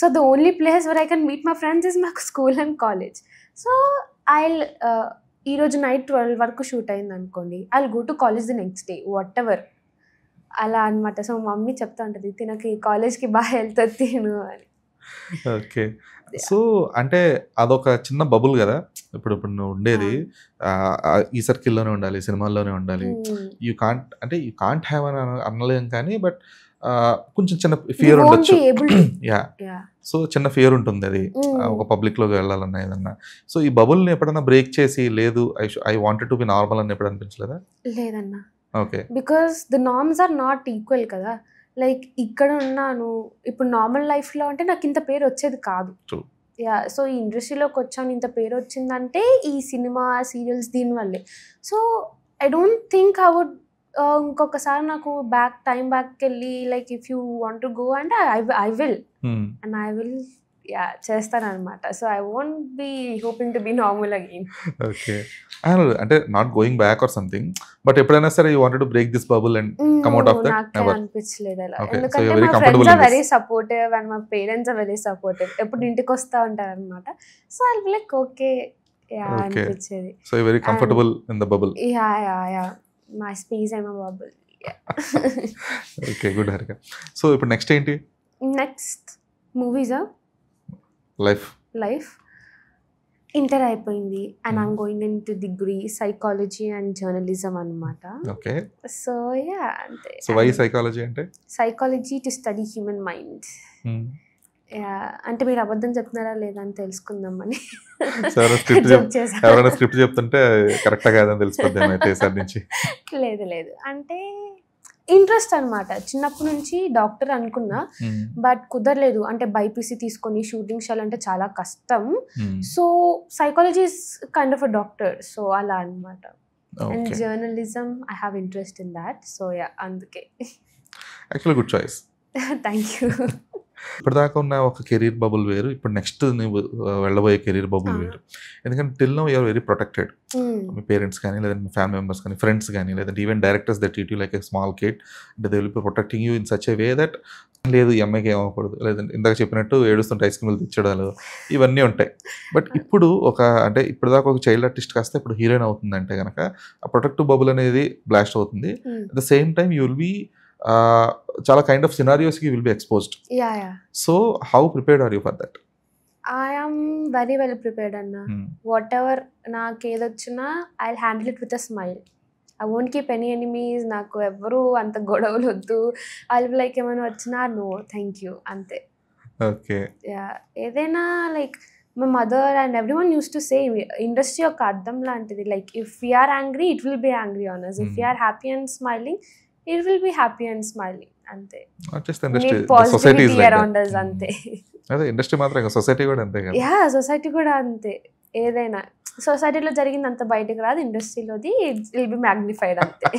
So the only place where I can meet my friends is మాకు స్కూల్ అండ్ కాలేజ్. సో ఈరోజు నైట్ 12 వరకు షూట్ అయింది అనుకోండి, I will go to college the next day whatever అలా అనమాట. సో మమ్మీ చెప్తా ఉంటుంది తినకి కాలేజ్కి బాగా వెళ్తుంది తిను అని. ఓకే. సో అంటే అదొక చిన్న బబుల్ కదా. ఇప్పుడు నువ్వు ఉండేది ఈ సర్కిల్లోనే ఉండాలి, సినిమాల్లోనే ఉండాలి. యూ కాంట్ హ్యావ్ అని అనలేం కానీ, బట్ కొంచెం చిన్న ఫియర్ ఉండొచ్చు. సో చిన్న ఫియర్ ఉంటుంది అది, ఒక పబ్లిక్లోకి వెళ్ళాలన్నా ఏదన్నా. సో ఈ బబుల్ని ఎప్పుడన్నా బ్రేక్ చేసి, లేదు I wanted to be normal అని ఎప్పుడు అనిపించలేదా? లేదన్నా. Okay. Because the norms are not equal కదా. లైక్ ఇక్కడ ఉన్నాను, ఇప్పుడు నార్మల్ లైఫ్లో అంటే నాకు ఇంత పేరు వచ్చేది కాదు. సో ఈ ఇండస్ట్రీలోకి వచ్చాను, ఇంత పేరు వచ్చిందంటే ఈ సినిమా సీరియల్స్ దీనివల్లే. So I don't think I would ఇంకొకసారి నాకు టైం బ్యాక్కి వెళ్ళి like if you want to go అంటే I will and I will చేస్తాను అనమాట. So I won't be hoping to be normal again. Okay. అంటే not going back or something, but ఎప్పుడైనా సరే you wanted to break this bubble and come out of that? నాకు అనిపించలేదు అలా. ఎందుకంటే మా friends are very supportive and మా parents are very supportive. ఎప్పుడు ఇంటికి వస్తూ ఉంటారు అనమాట. So I will like okay అనిపించేది. So you very comfortable in the bubble. Yeah my space and my bubble. Okay, good Harika. So ఇప్పుడు నెక్స్ట్ ఏంటి? Next మూవీసా? లైఫ్ ఇంటర్ అయిపోయింది and I'm going in to degree psychology and journalism అనమాట. Okay. So yeah అంతే. So why psychology అంటే? Psychology to study human mind. అంటే మీరు అబద్ధం చెప్తున్నారా లేదా అని తెలుసుకుందామని. ఎవరైనా స్క్రిప్ట్ చెప్తుంటే కరెక్టా కాదని తెలిసిపోద్ది అయితే సార్ నుంచి. లేదు అంటే ఇంట్రెస్ట్ అనమాట. చిన్నప్పటి నుంచి డాక్టర్ అనుకున్నా, బట్ కుదరలేదు. అంటే బైపీసీ తీసుకొని షూటింగ్ చేయాలంటే చాలా కష్టం. So psychology is kind of a doctor. So అలా అనమాట. And journalism I have interest in that. So అందుకే. Actually good choice. Thank you. ఇప్పటిదాకా ఉన్న ఒక కెరీర్ బబుల్ వేరు, ఇప్పుడు నెక్స్ట్ నువ్వు వెళ్ళబోయే కెరీర్ బబుల్ వేరు. ఎందుకంటే till now you're very protected. మీ పేరెంట్స్ కానీ, లేదంటే మీ ఫ్యామిలీ మెంబర్స్ కానీ, ఫ్రెండ్స్ కానీ, లేదంటే even directors that treat you like a small kid, అంటే they will be protecting you in such a way that లేదు ఈ అమ్మాయికి ఏమవ్వకూడదు, లేదంటే ఇందాక చెప్పినట్టు ఏడుస్తుంటే ఐస్ క్రీమ్లు తెచ్చడాలు ఇవన్నీ ఉంటాయి. బట్ ఇప్పుడు అంటే ఇప్పటిదాకా ఒక చైల్డ్ ఆర్టిస్ట్ కాస్త ఇప్పుడు హీరోయిన్ అవుతుందంటే కనుక ఆ ప్రొటెక్టివ్ బబుల్ అనేది బ్లాస్ట్ అవుతుంది. At the same time you will be చాలా కైండ్ ఆఫ్ సినారియోస్ కి will be exposed. So how prepared are you for that? I am very well prepared అన్న. వాట్ ఎవర్ నాకు ఏదొచ్చినా I will handle it with a smile. I won't keep any enemies. నాకు ఎవరు అంత గొడవలు వద్దు. I will like ఏమైనా వచ్చినా నో థ్యాంక్ యూ అంతే. ఓకే. ఏదైనా like my mother and everyone use to say industry యొక్క అర్థం లాంటిది. Like if you are angry it will be angry on us. If you are happy and smiling it will be happy and smiling ante. Just industry, society is like around us ante. అదే industry మాత్రం society కూడా అంతే కదా. Society కూడా అంతే. ఏదైనా సొసైటీలో జరిగింది అంత బయటకు రాదు, ఇండస్ట్రీలోది ఇట్ విల్ బి మ్యాగ్నిఫైడ్ అంతే.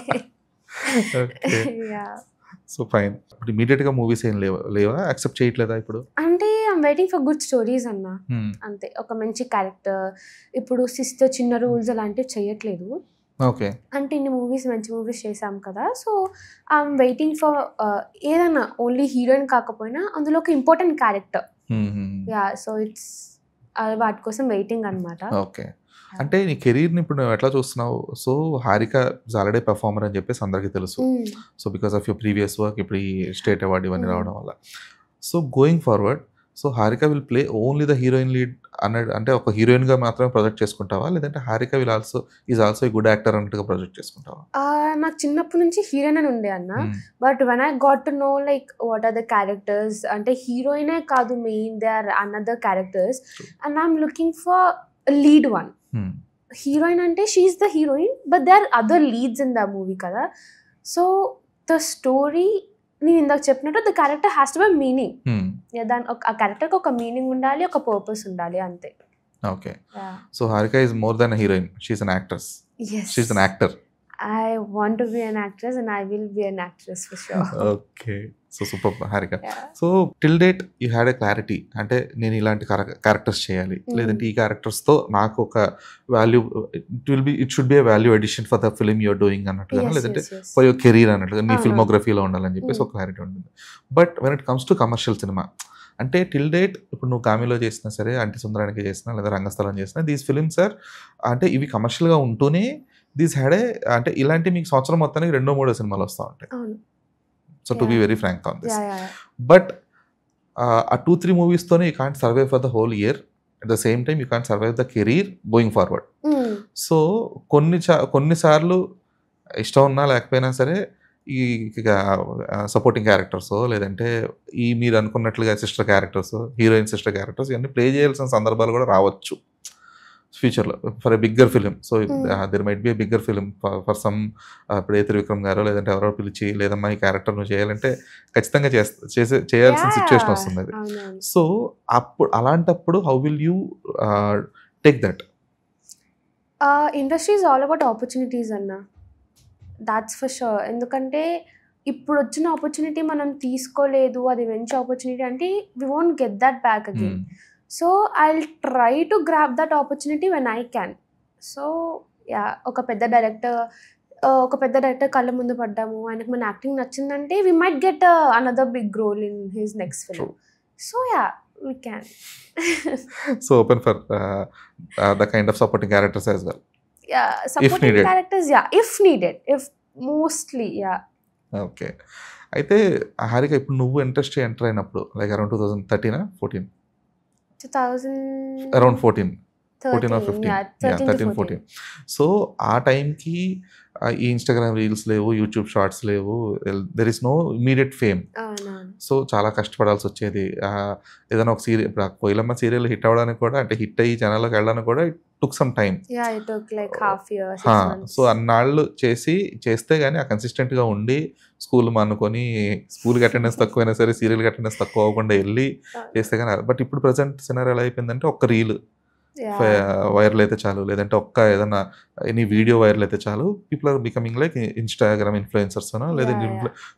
So fine. ఇప్పుడు ఇమీడియట్ గా మూవీస్ ఏం లేవా యాక్సెప్ట్ చేయట్లేదా ఇప్పుడు? అంటే I'm waiting for good stories అన్న. అంతే. ఒక మంచి క్యారెక్టర్. ఇప్పుడు సిస్టర్, చిన్న రూల్స్ అలాంటివి చేయట్లేదు. ఓకే. అంటే ఇన్ని మూవీస్ మంచి మూవీస్ చేసాం కదా. సో ఐఎమ్ వెయిటింగ్ ఫర్ ఏదైనా ఓన్లీ హీరోయిన్ కాకపోయినా అందులో ఒక ఇంపార్టెంట్ క్యారెక్టర్. సో ఇట్స్ వాటి కోసం వెయిటింగ్ అనమాట. ఓకే. అంటే నీ కెరీర్ని ఇప్పుడు నువ్వు ఎట్లా చూస్తున్నావు? సో హారిక ఆల్రెడీ పెర్ఫార్మర్ అని చెప్పేసి అందరికీ తెలుసు. So because of your previous work ఇప్పుడు ఈ స్టేట్ అవార్డు ఇవన్నీ రావడం వల్ల. So going forward, so Harika will play only the heroine lead అన్నది, అంటే ఒక హీరోయిన్గా మాత్రమే ప్రొజెక్ట్ చేసుకుంటావా, లేదంటే Harika will also is also a good actor అన్నట్టుగా ప్రొజెక్ట్ చేసుకుంటావా? నాకు చిన్నప్పటి నుంచి హీరోయిన్ అని ఉండే అన్న. But when I got to know like what are the characters, అంటే హీరోయినే కాదు main, they are another characters and I'm looking for lead one. Heroine అంటే she's the heroine but they are other leads in the movie కదా. So the story నేను ఇందాక చెప్పినట్టు the character has to be meaning. దాని ఆ క్యారెక్టర్కి ఒక meaning ఉండాలి, ఒక పర్పస్ ఉండాలి అంతే. Okay. So Harika is more than heroine, she is an actress. She is an actor. I want to be an actress and I will be an actress for sure. Okay. So super Harika. Yeah. So till date you had a clarity. అంటే నేను ఇలాంటి characters చేయాలి, లేదంటే ఈ characters తో నాకు ఒక value, it should be a value addition for the film you're doing అన్నట్టుగా, లేదంటే ఫర్ యువర్ కెరీర్ అన్నట్టుగా నీ ఫిల్మోగ్రఫీలో ఉండాలని చెప్పేసి ఒక క్లారిటీ ఉంటుంది. But when it comes to commercial cinema, అంటే టిల్ డేట్ ఇప్పుడు నువ్వు కామిలో చేసినా సరే, అంటి సుందరానికి చేసినా, లేదా రంగస్థలం చేసినా, దీస్ ఫిలిమ్స్ ఆర్ అంటే ఇవి కమర్షియల్గా ఉంటూనే దీస్ హ్యాడే, అంటే ఇలాంటి మీకు సంవత్సరం మొత్తానికి 2-3 సినిమాలు వస్తూ ఉంటాయి. So to be very frank on this. But ఆ 2-3 మూవీస్తోనే you can't survive for the whole year. At the same time you can't survive the career going forward. So కొన్నిసార్లు ఇష్టం ఉన్నా లేకపోయినా సరే ఈ సపోర్టింగ్ క్యారెక్టర్స్, లేదంటే ఈ మీరు అనుకున్నట్లుగా sister characters, heroine sister characters ఇవన్నీ ప్లే చేయాల్సిన సందర్భాలు కూడా రావచ్చు ఫ్యూచర్లో for a bigger film. So there might be a bigger film for some. ఇప్పుడు త్రివిక్రమ్ గారో లేదంటే ఎవరో పిలిచి, లేదమ్మా ఈ క్యారెక్టర్ నువ్వు చేయాలంటే ఖచ్చితంగా చేయాల్సిన సిచ్యువేషన్ వస్తుంది అది. సో అప్పుడు అలాంటప్పుడు how will you take that? Industry is all about opportunities అన్న, దాట్స్ ఫర్ షూర్. ఎందుకంటే ఇప్పుడు వచ్చిన ఆపర్చునిటీ మనం తీసుకోలేదు, అది మంచి ఆపర్చునిటీ అంటే we won't get that back again. So I'll try to grab that opportunity when I can. So ఒక పెద్ద డైరెక్టర్ కళ్ళ ముందు పడ్డాము, ఆయనకు మన యాక్టింగ్ నచ్చిందంటే we might get another big role in his next film. So we can. So open for the kind of supporting characters as well. Yeah, supporting characters, if needed, if mostly, Okay. అయితే హారిక ఇప్పుడు నువ్వు industry enter అయినప్పుడు like around 2013 14 2000 around 14 14 or 15, yeah, yeah, 13 to 13, 14. So ఆ టైంకి ఈ Instagram reels లేవు, YouTube shorts లేవు, there is no immediate fame. అవునవును. సో చాలా కష్టపడాల్సి వచ్చేది. ఏదైనా ఒక సీరియల్, ఇప్పుడు ఆ కోయిలమ్మ సీరియల్ హిట్ అవ్వడానికి కూడా, అంటే హిట్ అయ్యి జనాల్లోకి వెళ్ళడానికి కూడా it took some time. Yeah, it took like half year, 6 months. So అన్నాళ్ళు చేస్తే కానీ ఆ కన్సిస్టెంట్గా ఉండి స్కూల్ మానుకొని, స్కూల్కి అటెండెన్స్ తక్కువైనా సరే సీరియల్కి అటెండెన్స్ తక్కువ అవ్వకుండా వెళ్ళి చేస్తే కానీ. బట్ ఇప్పుడు ప్రజెంట్ సినారీ ఎలా అయిపోయిందంటే, ఒక్క రీల్ వైరల్ అయితే చాలు, లేదంటే ఒక్క ఏదైనా ఎనీ వీడియో వైరల్ అయితే చాలు, people are becoming like Instagram influencers లేదంటే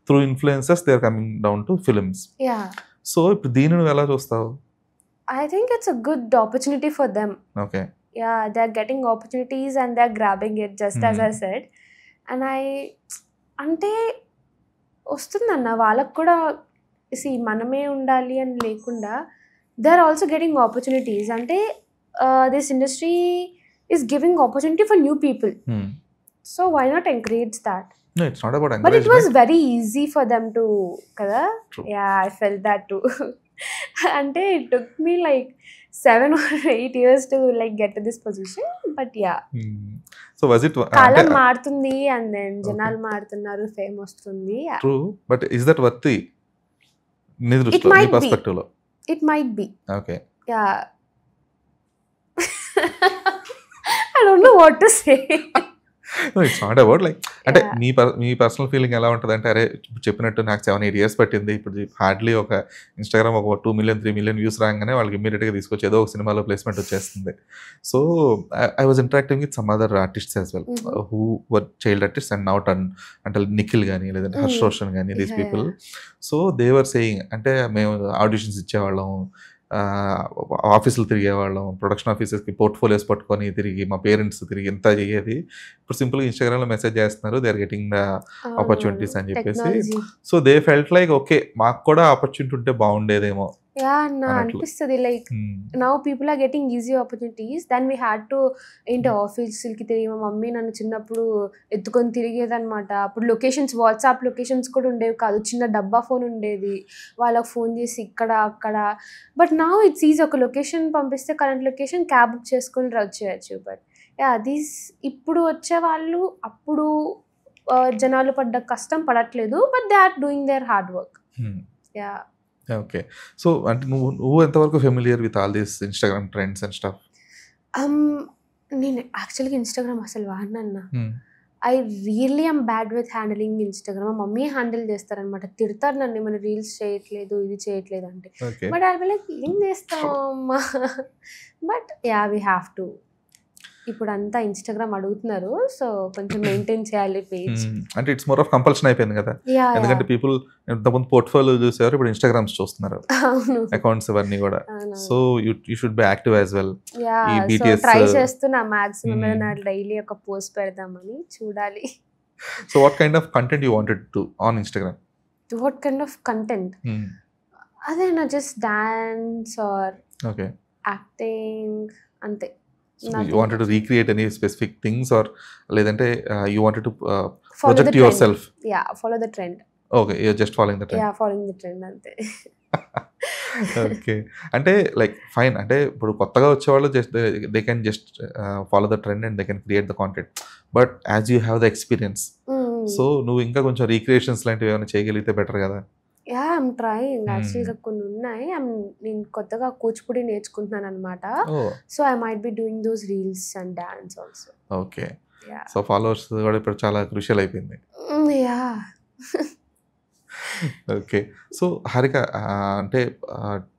through influencers they are coming down to films. So ఇప్పుడు దీన్ని నువ్వు ఎలా చూస్తావు? I think it's a good opportunity for them. Okay. Yeah, they're getting opportunities and they're grabbing it, just as I said. And అంటే వస్తుందన్న వాళ్ళకు కూడా, మనమే ఉండాలి అని లేకుండా they are also getting opportunities. అంటే this industry is giving opportunity for new people. So why not encourage that? No, it's not about encouragement. But it was very easy for them to, kada? True. Yeah, I felt that too. Ante it took me like 7 or 8 years to like get to this position. But yeah. So was it kalam maartundi and then janalu maartunnaru, fame ostundi. Yeah. True, but is that worthy? It might be. Perspective lo. It might be. Okay. Yeah. I don't know what to say. No, it's not about like, అంటే మీ personal feeling ఎలా ఉంటుంది అంటే, అరే చెప్పినట్టు నాకు 7-8 years పట్టింది, ఇప్పుడు hardly ఒక ఇన్స్టాగ్రామ్ ఒక 2 million 3 million వ్యూస్ రాగానే వాళ్ళకి ఇమ్మీడియట్గా తీసుకొచ్చి ఏదో ఒక సినిమాలో ప్లేస్మెంట్ వచ్చేస్తుంది. So I was interacting with some other artists as well who were child artist and now అంటే నిఖిల్ కానీ లేదంటే హర్ష్ రోషన్ కానీ these people. So they were saying, అంటే మేము ఆడిషన్స్ ఇచ్చేవాళ్ళం, ఆఫీసులు తిరిగేవాళ్ళం, ప్రొడక్షన్ ఆఫీసెస్కి పోర్ట్ఫోలియోస్ పట్టుకొని తిరిగి, మా పేరెంట్స్ తిరిగి ఎంత అయ్యేది. ఇప్పుడు సింపుల్గా ఇన్స్టాగ్రామ్లో మెసేజ్ చేస్తున్నారు, they are getting the opportunities అని చెప్పేసి. So they felt like okay, మాకు కూడా ఆపర్చునిటీ ఉంటే బాగుండేదేమో. అనిపిస్తుంది. Like now people are getting easy opportunities then we had to ఏంటి ఆఫీసులకి తిరిగి. మా మమ్మీ నన్ను చిన్నప్పుడు ఎత్తుకొని తిరిగేదనమాట. అప్పుడు లొకేషన్స్, వాట్సాప్ లొకేషన్స్ కూడా ఉండేవి కాదు, చిన్న డబ్బా ఫోన్ ఉండేది, వాళ్ళకి ఫోన్ చేసి ఇక్కడ అక్కడ. బట్ నౌ ఇట్స్ ఈజీ, ఒక లొకేషన్ పంపిస్తే కరెంట్ లొకేషన్ క్యాబ్ బుక్ చేసుకొని వచ్చేయచ్చు. బట్ దీస్ ఇప్పుడు వచ్చే వాళ్ళు అప్పుడు జనాలు పడ్డ కష్టం పడట్లేదు, but they are doing their hard work. Okay. So అంటే నువ్వు ఎంతవరకు familiar with all these Instagram trends and stuff? నేను యాక్చువల్గా ఇన్స్టాగ్రామ్ అసలు వాడినన్నా. I really I'm bad with handling Instagram. మా మమ్మీ హ్యాండిల్ చేస్తారనమాట, తిడతారు నన్ను ఏమైనా రీల్స్ చేయట్లేదు, ఇది చేయట్లేదు అంటే. బట్ ఐ విల్ లైక్ ఏం చేస్తామమ్మా. But we have to. ఇప్పుడు అంతా ఇన్స్టాగ్రామ్ అడుగుతున్నారు, సో కొంచెం మెయింటైన్ చేయాలి పేజ్. అంటే ఇట్స్ మోర్ ఆఫ్ కంపల్షన్ అయిపోయింది కదా, ఎందుకంటే పీపుల్ ఇంతకుముందు పోర్ట్ఫోలియో చూసేవారు, ఇప్పుడు ఇన్స్టాగ్రామ్స్ చూస్తున్నారు, అకౌంట్స్ ఇవన్నీ కూడా. So you should be active as well. Try చేస్తున్నా మాక్సిమం ఏదైనా డైలీ ఒక పోస్ట్ పెడదామని, చూడాలి. So what kind of content you wanted to on Instagram? What kind of content? అదేనా జస్ట్ డాన్స్ ఆర్ యాక్టింగ్ అంతే. So you wanted to recreate any specific things or ledante you wanted to project yourself? Yeah, follow the trend. Okay, you're just following the trend. Yeah, following the trend ante. Okay, అంటే like fine, అంటే ఇప్పుడు కొత్తగా వచ్చేవాళ్ళు just they can just follow the trend and they can create the content. But as you have the experience, so నువ్వు ఇంకా కొంచెం రీక్రియేషన్స్ లాంటివి ఏమైనా చేయగలిగితే బెటర్ కదా. I'm trying. యాక్చువల్గా కొన్ని ఉన్నాయి. నేను కొత్తగా కూచిపూడి నేర్చుకుంటున్నాను అనమాట. So I might be doing those reels and dance also. Okay. So followers కూడా ఇప్పుడు చాలా క్రూషియల్ అయిపోయింది. ఓకే. సో హారిక, అంటే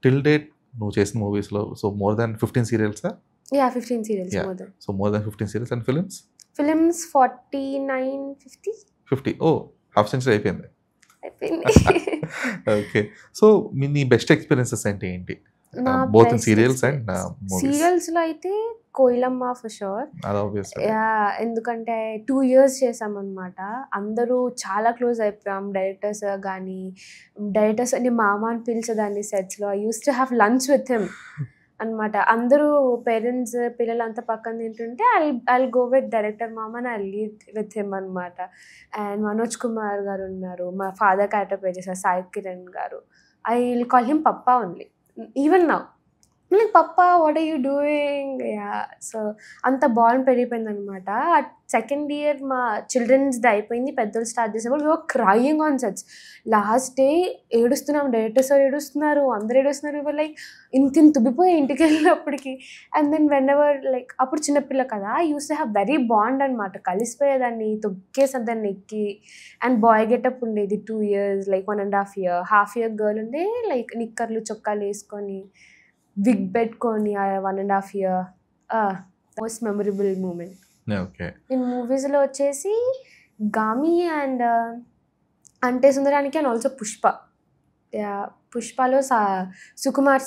టిల్ డేట్ నువ్వు చేసిన మూవీస్లో so more than 15 serials? 15 serials. So more than 15 serials and films 49, 50. Oh, half century అయిపోయింది. Okay. So నీ బెస్ట్ ఎక్స్పీరియన్సెస్ అంటే ఏంటి? Both in serials and movies. Serials లో అయితే కోయిలమ్మ ఫర్ షూర్. ఎందుకంటే 2 years చేసామన్నమాట. అందరూ చాలా క్లోజ్ అయిపోయాం. డైరెక్టర్స్ కానీ, డైరెక్టర్స్ అని మామ అని పిలిచేదాన్ని సెట్స్లో. I use to have lunch with him అనమాట. అందరూ పేరెంట్స్ పిల్లలంతా పక్కన తింటుంటే ఐ గో విత్ డైరెక్టర్ మామ and I lead with him అనమాట. అండ్ మనోజ్ కుమార్ గారు ఉన్నారు, మా ఫాదర్ క్యారెక్టర్ ప్లే చేశారు Sai Kiran garu. I will call him papa only even now. Like papa what are you doing. Yeah so అంత బాండ్ పెరిగిపోయిందనమాట. సెకండ్ ఇయర్ మా చిల్డ్రన్స్ది అయిపోయింది, పెద్దలు స్టార్ట్ చేసినప్పుడు we were crying on sets. Last day ఏడుస్తున్నాం, డైరెక్టర్ సార్ ఏడుస్తున్నారు, అందరు ఏడుస్తున్నారు. లైక్ ఇంత తుబ్బిపోయి ఇంటికి వెళ్ళినప్పటికి. And then whenever like అప్పుడు చిన్నపిల్ల కదా, use to have very bond అనమాట. కలిసిపోయేదాన్ని, తొక్కేసేదాన్ని ఎక్కి. అండ్ బాయ్ గెటప్ ఉండేది 2 years, like 1.5 year. Half year girl ఉండే లైక్ నిక్కర్లు చొక్కాలు వేసుకొని విగ్ పెట్టుకొని 1.5 year. Most memorable moment. నేను మూవీస్లో వచ్చేసి Gaami and Ante Sundaraniki and also Pushpa. పుష్పలో సుకుమార్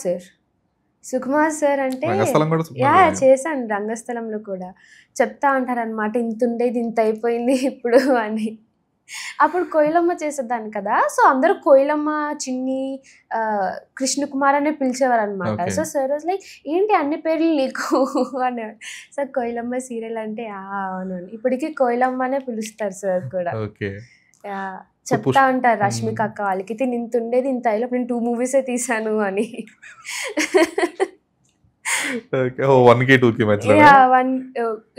సార్ అంటే యా చేశాను రంగస్థలంలో కూడా. చెప్తా ఉంటారనమాట, ఇంత ఉండేది ఇంత అయిపోయింది ఇప్పుడు అని. అప్పుడు కోయిలమ్మ చేసేదాన్ని కదా, సో అందరూ కోయిలమ్మ, చిన్ని, కృష్ణకుమార్ అనే పిలిచేవారు అనమాట. సో సార్ వాజ్ లైక్ ఏంటి అన్ని పేర్లు నీకు అనేవారు. సార్ కోయిలమ్మ సీరియల్ అంటే అవును, ఇప్పటికీ కోయిలమ్మ అనే పిలుస్తారు సార్ కూడా. చెప్తా ఉంటారు రష్మిక అక్క వాళ్ళకి, ఇంత ఉండేది ఇంత అయ్యలో నేను 2 movies తీసాను అని.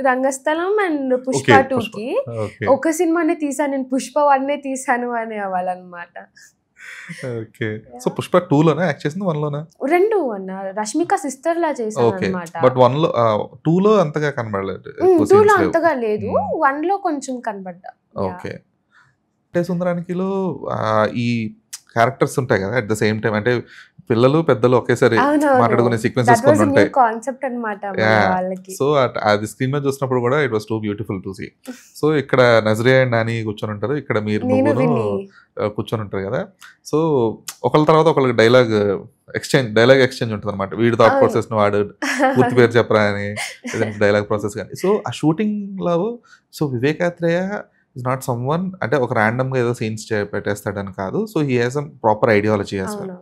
రంగస్థలం అండ్ పుష్ప 2కి ఒక సినిమానే తీసాను నేను, పుష్ప 1 తీసాను అనే వాళ్ళనమాట. పుష్ప 2లోనే యాక్ట్ చేసింది, 1లోనే? 2 అన్న రష్మిక సిస్టర్ లా చేశాను అనమాట. బట్ 1లో 2లో అంతగా కనబడలేదు. 2లో అంతగా లేదు, 1లో కొంచెం కనబడ్డా. ఓకే. అంటే సుందరానికిలో ఈ క్యారెక్టర్స్ ఉంటాయి కదా అట్ ద సేమ్ టైం, అంటే పిల్లలు పెద్దలు ఒకేసారి మాట్లాడుకునే సీక్వెన్సెస్ కొన్ని ఉంటాయి. సో అది స్క్రీన్ మీద చూసినప్పుడు కూడా it was too beautiful to see. So ఇక్కడ నజరియా అండ్ నాని కూర్చొని ఉంటారు, ఇక్కడ మీరు కూర్చొని ఉంటారు కదా. సో ఒకళ్ళ తర్వాత ఒకళ్ళకి డైలాగ్ ఎక్స్చేంజ్ ఉంటుంది అనమాట. వీడి థాట్ ప్రాసెస్ ను వాడు పూర్తి పేరు చెప్పరా అని డైలాగ్ ప్రాసెస్ కానీ. సో ఆ షూటింగ్ లో so Vivekatreya is not some one అంటే ఒక ర్యాండమ్గా ఏదో సీన్స్ పెట్టేస్తాడని కాదు. So he has a proper ideology as well.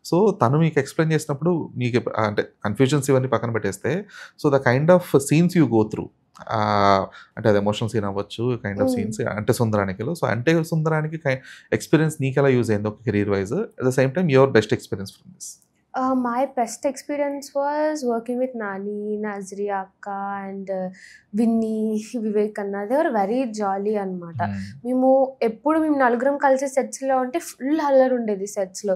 So తను మీకు ఎక్స్ప్లెయిన్ చేసినప్పుడు మీకు అంటే కన్ఫ్యూజన్స్ ఇవన్నీ పక్కన పెట్టేస్తే, so the kind of scenes you go through, అంటే అది ఎమోషనల్ సీన్ అవ్వచ్చు, కైండ్ ఆఫ్ సీన్స్ అంటే సుందరానికిలో. సో అంటే సుందరానికి ఎక్స్పీరియన్స్ నీకు ఎలా యూజ్ అయింది ఒక career wise, at the same time your best experience from this? My best experience was working with Nani, Nazriya akka and Vinny, Vivek anna. They were very jolly అనమాట. మేము నలుగురం కలిసి సెట్స్లో ఉంటే ఫుల్ అల్లరి ఉండేది సెట్స్లో.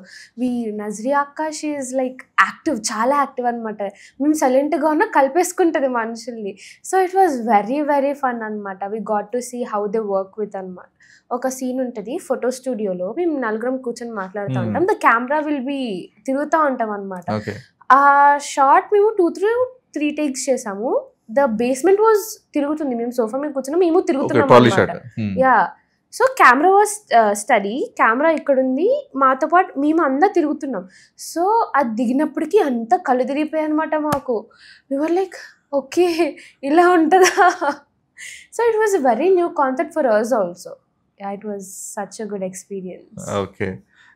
నజరియా అక్క షీ ఈజ్ లైక్ యాక్టివ్, చాలా యాక్టివ్ అనమాట. మేము సైలెంట్గా ఉన్నా కలిపేసుకుంటుంది మనుషుల్ని. So it was very very fun అనమాట. We got to see how they work with అనమాట. ఒక సీన్ ఉంటుంది ఫోటో స్టూడియోలో, మేము నలుగురం కూర్చొని మాట్లాడుతూ ఉంటాం. ద కెమెరా విల్ బి తిరుగుతూ ఉంటాం అనమాట. ఆ షార్ట్ మేము 2-3 takes చేసాము. ద బేస్మెంట్ వాజ్ తిరుగుతుంది, మేము సోఫా మీద కూర్చున్నాం, మేము తిరుగుతున్నాం అనమాట. Yeah so camera was study, camera ఇక్కడ ఉంది, మాతో పాటు మేము అందరు తిరుగుతున్నాం. సో అది దిగినప్పటికీ అంతా కళ్ళు తిరిగిపోయాయి అనమాట మాకు. వి వర్ లైక్ ఓకే ఇలా ఉంటుందా. So it was a very new concept for us also. It was such a good experience. Okay.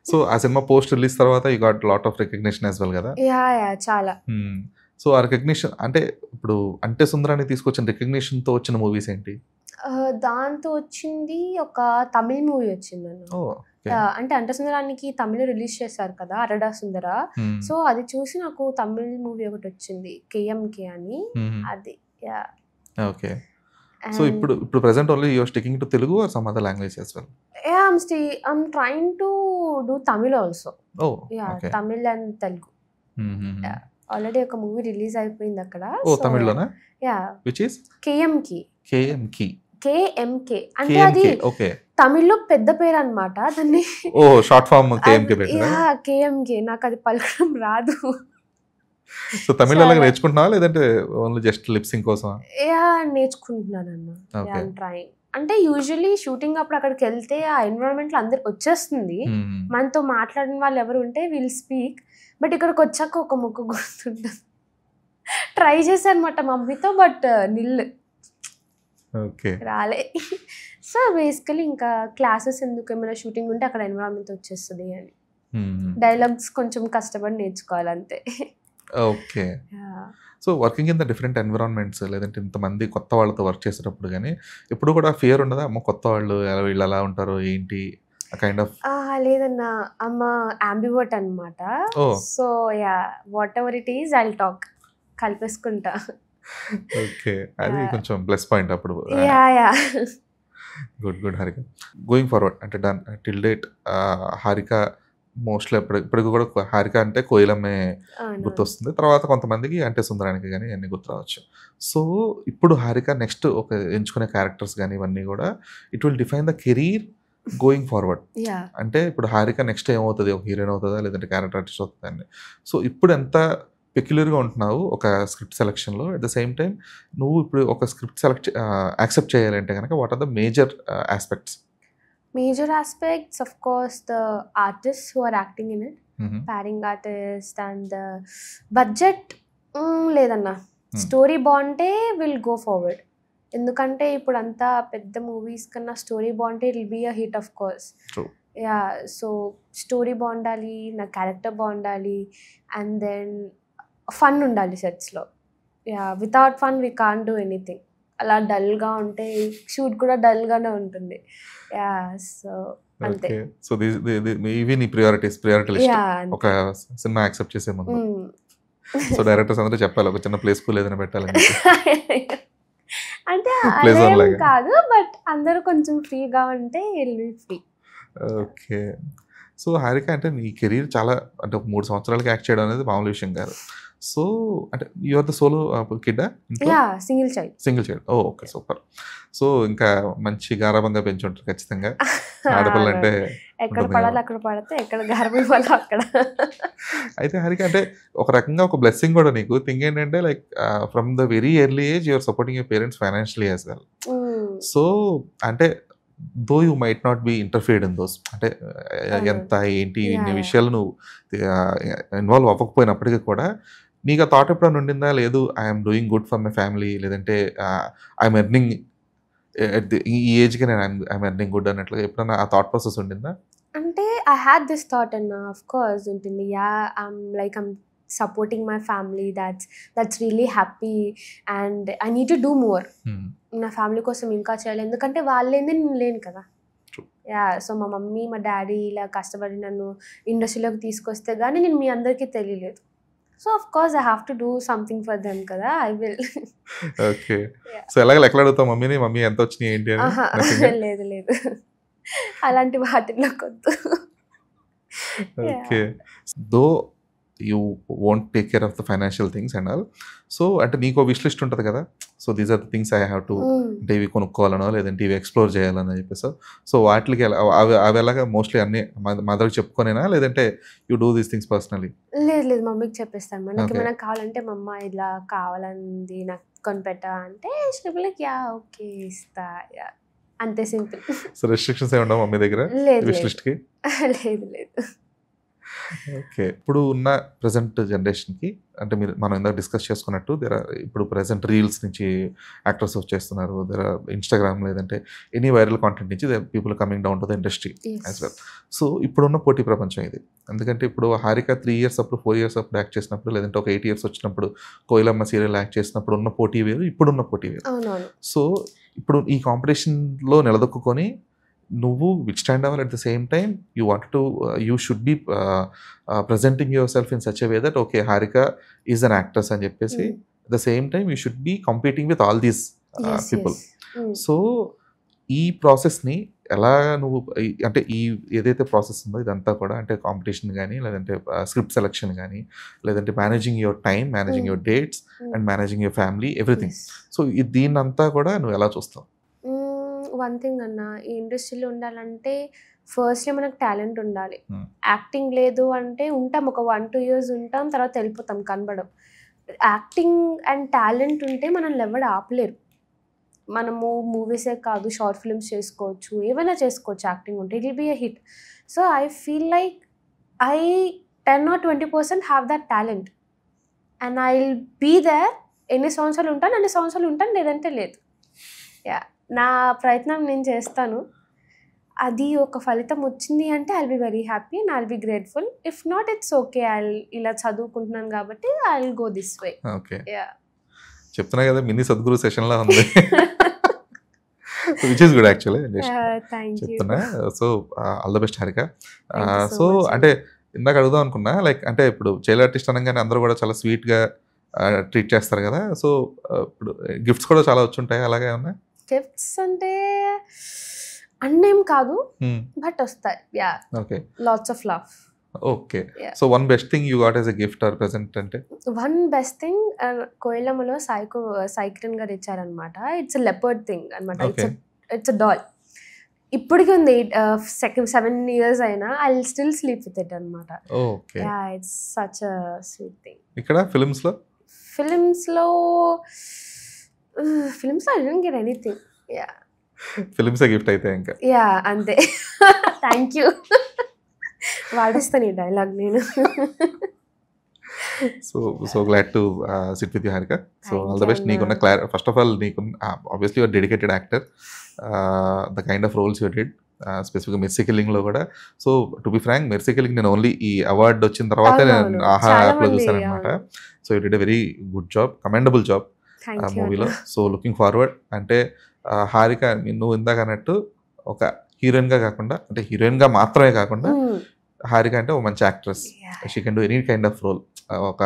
So ఆ సినిమా పోస్ట్ రిలీజ్ తర్వాత you got lot of recognition as well కదా? యా చాలా. So ఆ recognition అంటే ఇప్పుడు అంటే సుందరానికి తీసుకొచ్చిన రికగ్నిషన్తో వచ్చిన మూవీస్ ఏంటి? దాంతో వచ్చింది ఒక తమిళ్ మూవీ వచ్చింది అన్న. అంటే సుందరానికి తమిళ్ రిలీజ్ చేశారు కదా, అరడా సుందర. సో అది చూసి నాకు తమిళ్ మూవీ ఒకటి వచ్చింది, కేఎంకే అని. అది యా. ఓకే. So ఇప్పుడు present only you are sticking to Telugu or some other language as well? Yeah, I'm trying to do Tamil also. Oh, yeah, okay. Tamil and Telugu. Yeah. Already ఒక movie release అయిపోయింది అక్కడ. Tamil లోనా? Yeah. Which is? KMK. అంటే అది okay. తమిళ్లో పెద్ద పేరు అన్నమాట. దాన్ని షార్ట్ ఫామ్ KMK పెట్టారా? Yeah, KMK. నాకు అది పలకడం రాదు. సో తమిళ అలాగే నేర్చుకుంటున్నావా లేదంటే ఓన్లీ జస్ట్ లిప్సింగ్ కోసం? యా నేర్చుకుంటున్నాను అన్న. I'm trying. అంటే యూజువల్లీ షూటింగ్ అప్పుడు అక్కడికి వెళ్తే ఆ ఎన్విరాన్మెంట్ లో అందరికి వచ్చేస్తుంది, మనతో మాట్లాడిన వాళ్ళు ఎవరు ఉంటే విల్ స్పీక్. బట్ ఇక్కడికి వచ్చాక ఒక ముక్కు గుర్తుంటుంది. ట్రై చేశాను అనమాట మమ్మీతో, బట్ రాలే. సో బేసికలీ ఇంకా క్లాసెస్ ఎందుకు, ఏమైనా షూటింగ్ ఉంటే అక్కడ ఎన్విరాన్మెంట్ వచ్చేస్తుంది అని. డైలాగ్స్ కొంచెం కష్టపడి నేర్చుకోవాలి అంతే. Okay. So working in the different environments, లేదంటే ఇంతమంది కొత్త వాళ్ళతో వర్క్ చేసేటప్పుడు కానీ ఎప్పుడు కూడా ఫియర్ ఉండదా? అమ్మ కొత్త వాళ్ళు వీళ్ళు ఎలా ఉంటారు ఏంటి? Kind of? లేదన్నా, అమ్మ అంబివర్ట్ అనమాట. So yeah, whatever it is I will talk, కలిపేసుకుంటా. ఓకే, అది కొంచెం ప్లస్ పాయింట్ అప్పుడు. Yeah. Good Harika. Going forward అంటే done till date Harika mostly ఇప్పటికి కూడా హారిక అంటే కోయిలమ్మే గుర్తొస్తుంది. తర్వాత కొంతమందికి అంటే సుందరానికి కానీ అన్నీ గుర్తు రావచ్చు. సో ఇప్పుడు హారిక నెక్స్ట్ ఒక ఎంచుకునే క్యారెక్టర్స్ కానీ ఇవన్నీ కూడా it will define the career going forward. అంటే ఇప్పుడు హారిక నెక్స్ట్ ఏమవుతుంది, ఒక హీరోయిన్ అవుతుందా లేదంటే క్యారెక్టర్ ఆర్టిస్ట్ అవుతుందా అని. సో ఇప్పుడు ఎంత పెక్యులర్గా ఉంటున్నావు ఒక స్క్రిప్ట్ సెలక్షన్లో, అట్ ద సేమ్ టైం నువ్వు ఇప్పుడు ఒక స్క్రిప్ట్ యాక్సెప్ట్ చేయాలంటే కనుక what are the major aspects? Major aspects, of course, the artists who are acting in it, pairing artist and the budget. లేదన్నా, స్టోరీ బాగుంటే విల్ గో ఫార్వర్డ్. ఎందుకంటే ఇప్పుడు అంతా పెద్ద మూవీస్ కన్నా స్టోరీ బాగుంటే it will be a hit of course. Yeah, so story బాగుండాలి, నా క్యారెక్టర్ బాగుండాలి, అండ్ దెన్ ఫన్ ఉండాలి సెట్స్లో. Yeah, without fun we can't do anything. అలా డల్గా ఉంటే షూట్ కూడా డల్గానే ఉంటుంది. యా, సో అంతే. సో ఇవి నీ ప్రయారిటీ లిస్ట్ ఒక సినిమా యాక్సెప్ట్ చేసే ముందు. సో డైరెక్టర్స్ అందరూ చెప్పాలి ఒక చిన్న ప్లేస్ కూల్ ఏదైనా పెట్టాలని. అంటే అదేం కాదు, బట్ అందరూ కొంచెం ఫ్రీగా ఉంటే will be free. Okay. So Harika అంటే నీ కెరీర్ చాలా అంటే 3 సంవత్సరాలకి యాక్ట్ చేయడం అనేది మామూలు విషయం కాదు. సో అంటే యు ఆర్ ద సోలో కిడ్డా? Yeah, single child. Okay, super. So ఇంకా మంచి గారాబంగా పెంచుంటారు ఖచ్చితంగా ఆడపిల్ల అంటే. ఎక్కడ పడాలి అక్కడ పడితే, ఎక్కడ గారం ఇవ్వాలో అక్కడ. అయితే హారిక అంటే ఒక రకంగా ఒక బ్లెస్సింగ్ కూడా నీకు. థింగ్ ఏంటంటే like from the very early age you're supporting your parents financially as well. So అంటే though you might not be interfered in those, అంటే ఎంత ఏంటి ఇన్ని విషయాలు నువ్వు ఇన్వాల్వ్ అవ్వకపోయినప్పటికీ కూడా నీకు ఆ థాట్ ఎప్పుడైనా ఉండిందా, లేదు I'm doing good for my family, లేదంటే ఐఎమ్ ఎర్నింగ్ ఈ ఏజ్కి నేను ఐఎమ్ ఎర్నింగ్ గుడ్ అన్నట్లుగా ఎప్పుడైనా ఆ థాట్ ప్రాసెస్ ఉండిందా? అంటే ఐ హ్యాడ్ దిస్ థాట్ అన్న, ఆఫ్ కోర్స్ ఉంటుంది. Yeah, I'm supporting my family, that's really happy and I need to do more. నా ఫ్యామిలీ కోసం ఇంకా చేయాలి, ఎందుకంటే వాళ్ళేంది నేను లేను కదా. యా, సో మా మమ్మీ మా డాడీ ఇలా కష్టపడి నన్ను ఇండస్ట్రీలోకి తీసుకొస్తే కానీ నేను మీ అందరికీ తెలియలేదు. So of course I have to do something for them కదా, ఐ విల్. ఓకే. సో ఎలాగ ఎక్కడ అడుగుతావు మమ్మీని, మమ్మీ ఎంత వచ్చినాయి ఏంటి అని? లేదు, అలాంటి వాటిల్లో కొద్దు. Okay. Though you won't take care of the financial things and all. So అంటే నీకు విష్ లిస్ట్ ఉంటుంది కదా, so these are the things I have to, అంటే ఇవి కొనుక్కోవాలనో లేదంటే ఇవి ఎక్స్ప్లోర్ చేయాలని చెప్పేసి. సో వాటికి అవి ఎలాగా మోస్ట్లీ అన్ని మదర్కి చెప్పుకోనేనా, లేదంటే you do these things personally? లేదు, మమ్మీకి చెప్పేస్తాను. మనకి ఏమైనా కావాలంటే మా అమ్మ ఇలా కావాలంది నాకు కొనిపెట్టా అంటే లైక్ యా ఓకే ఇస్తా, యా అంతే, సింపుల్. సో రెస్ట్రిక్షన్స్ ఏమి ఉండవు మమ్మీ దగ్గర విష్ లిస్ట్కి? లేదు. ఓకే. ఇప్పుడు ఉన్న ప్రజెంట్ జనరేషన్కి అంటే మనం ఇందాక డిస్కస్ చేసుకున్నట్టు ఇప్పుడు ప్రజెంట్ రీల్స్ నుంచి యాక్టర్స్ వచ్చేస్తున్నారు, ఇన్స్టాగ్రామ్ లేదంటే ఎనీ వైరల్ కాంటెంట్ నుంచి people coming down to the industry as well. So ఇప్పుడున్న పోటీ ప్రపంచం ఇది. ఎందుకంటే ఇప్పుడు హారిక 3 years అప్పుడు 4 years అప్పుడు యాక్ట్ చేసినప్పుడు, లేదంటే ఒక 8 years వచ్చినప్పుడు కోయిలమ్మ సీరియల్ యాక్ట్ చేసినప్పుడు ఉన్న పోటీ వేరు, ఇప్పుడున్న పోటీ వేరు. సో ఇప్పుడు ఈ కాంపిటీషన్లో నిలదొక్కుని నువ్వు విచ్ స్టాండ్ అవ్వాలి, at the same time you want to you should be presenting your self in such a way that okay Harika is an actress అని చెప్పేసి, at the same time you should be competing with all these people. So ఈ ప్రాసెస్ని ఎలా నువ్వు అంటే ఈ ఏదైతే process ఉందో ఇదంతా కూడా అంటే కాంపిటీషన్ కానీ లేదంటే స్క్రిప్ట్ సెలెక్షన్ కానీ లేదంటే managing your time, managing your dates and managing your family, everything. So దీన్నంతా కూడా నువ్వు ఎలా చూస్తావు? వన్ థింగ్ అన్న, ఈ ఇండస్ట్రీలో ఉండాలంటే ఫస్ట్లీ మనకు టాలెంట్ ఉండాలి. యాక్టింగ్ లేదు అంటే ఉంటాం, ఒక 1-2 years ఉంటాం, తర్వాత వెళ్ళిపోతాం, కనబడం. యాక్టింగ్ అండ్ టాలెంట్ ఉంటే మనల్ని ఎవరు ఆపలేరు. మనము మూవీసే కాదు, షార్ట్ ఫిల్మ్స్ చేసుకోవచ్చు, ఏమైనా చేసుకోవచ్చు. యాక్టింగ్ ఉంటే it will be a hit. So I feel like I 10 or 20% have that talent and I will be there. ఎన్ని సంవత్సరాలు ఉంటాను, లేదంటే లేదు. యా, నా ప్రయత్నం నేను చేస్తాను. అది ఒక ఫలితం వచ్చింది అంటే I will be very happy and I will be grateful. If not it's okay, ఇలా చదువుకుంటున్నాను కాబట్టి I will go this way. Okay, చెప్తున్నా కదా మినీ సద్గురు సెషన్లా ఉంది. Which is good actually. Thank you. చెప్తున్నా. So all the best Harika. Thank you so so much. అంటే ఇందాక అడుగుదాం అనుకున్నా, లైక్ అంటే ఇప్పుడు చైల్డ్ ఆర్టిస్ట్ అనగానే అందరూ కూడా చాలా స్వీట్గా ట్రీట్ చేస్తారు కదా. సో ఇప్పుడు గిఫ్ట్స్ కూడా చాలా వచ్చి ఉంటాయి, అలాగే ఏమన్నా? గిఫ్ట్స్ అంటే అన్నేం కాదు, బట్ వస్తాయి. Yeah, okay, lots of love. Okay. So one best thing you got as a gift or present అంటే? వన్ బెస్ట్ థింగ్ కోయిలమ్మలో సాయికిరణ్ గారు ఇచ్చారనమాట. ఇట్స్ లెపర్డ్ థింగ్ అనమాట. Okay. It's doll. ఇప్పటికి ఉంది, 7 years అయినా I will still sleep with it అనమాట. Okay. Yeah, it's such a sweet thing. ఇక్కడ ఫిల్మ్స్లో I don't get anything. Yeah, ఫిల్మ్సే గిఫ్ట్ అయితే ఇంకా. యా, అంతే. Thank you. వాడేస్తాను ఈ డైలాగ్ నేను. So glad to sit with you Harika. So Thank all the you, best. నీకున్న Anna. ఫస్ట్ ఆఫ్ ఆల్ నీకున్న obviously your dedicated actor. The kind of roles you did, స్పెసిఫిక్గా mercy కిల్లింగ్లో కూడా. So to be frank, mercy killing నేను only ఈ award వచ్చిన తర్వాతే నేను అవునవును. ఆహా చాలా యాప్లో మంది, చూసాను అనమాట. అవును. So you did a very good job, commendable job thank you. మూవీలో. So looking forward. అంటే హారిక నువ్వు ఇందాక అన్నట్టు ఒక హీరోయిన్గా కాకుండా, అంటే హీరోయిన్గా మాత్రమే కాకుండా, హారిక అంటే ఒక మంచి actress. She can do any kind of role. ఒక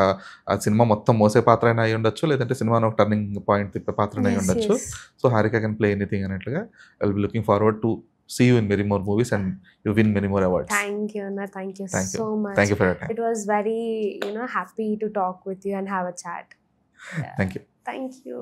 సినిమా మొత్తం మోసే పాత్ర అయినా అయి ఉండొచ్చు, లేదంటే సినిమాను ఒక టర్నింగ్ పాయింట్ తిప్పే పాత్ర అయి ఉండొచ్చు. So Harika can play anything అన్నట్లుగా. I will be looking forward to see you in many more movies and you win many more awards. Thank you, Anna. Thank you Thank you. so much. Thank you for your time. It was very, happy to talk with you and have a chat. Yeah. Thank you. Thank you.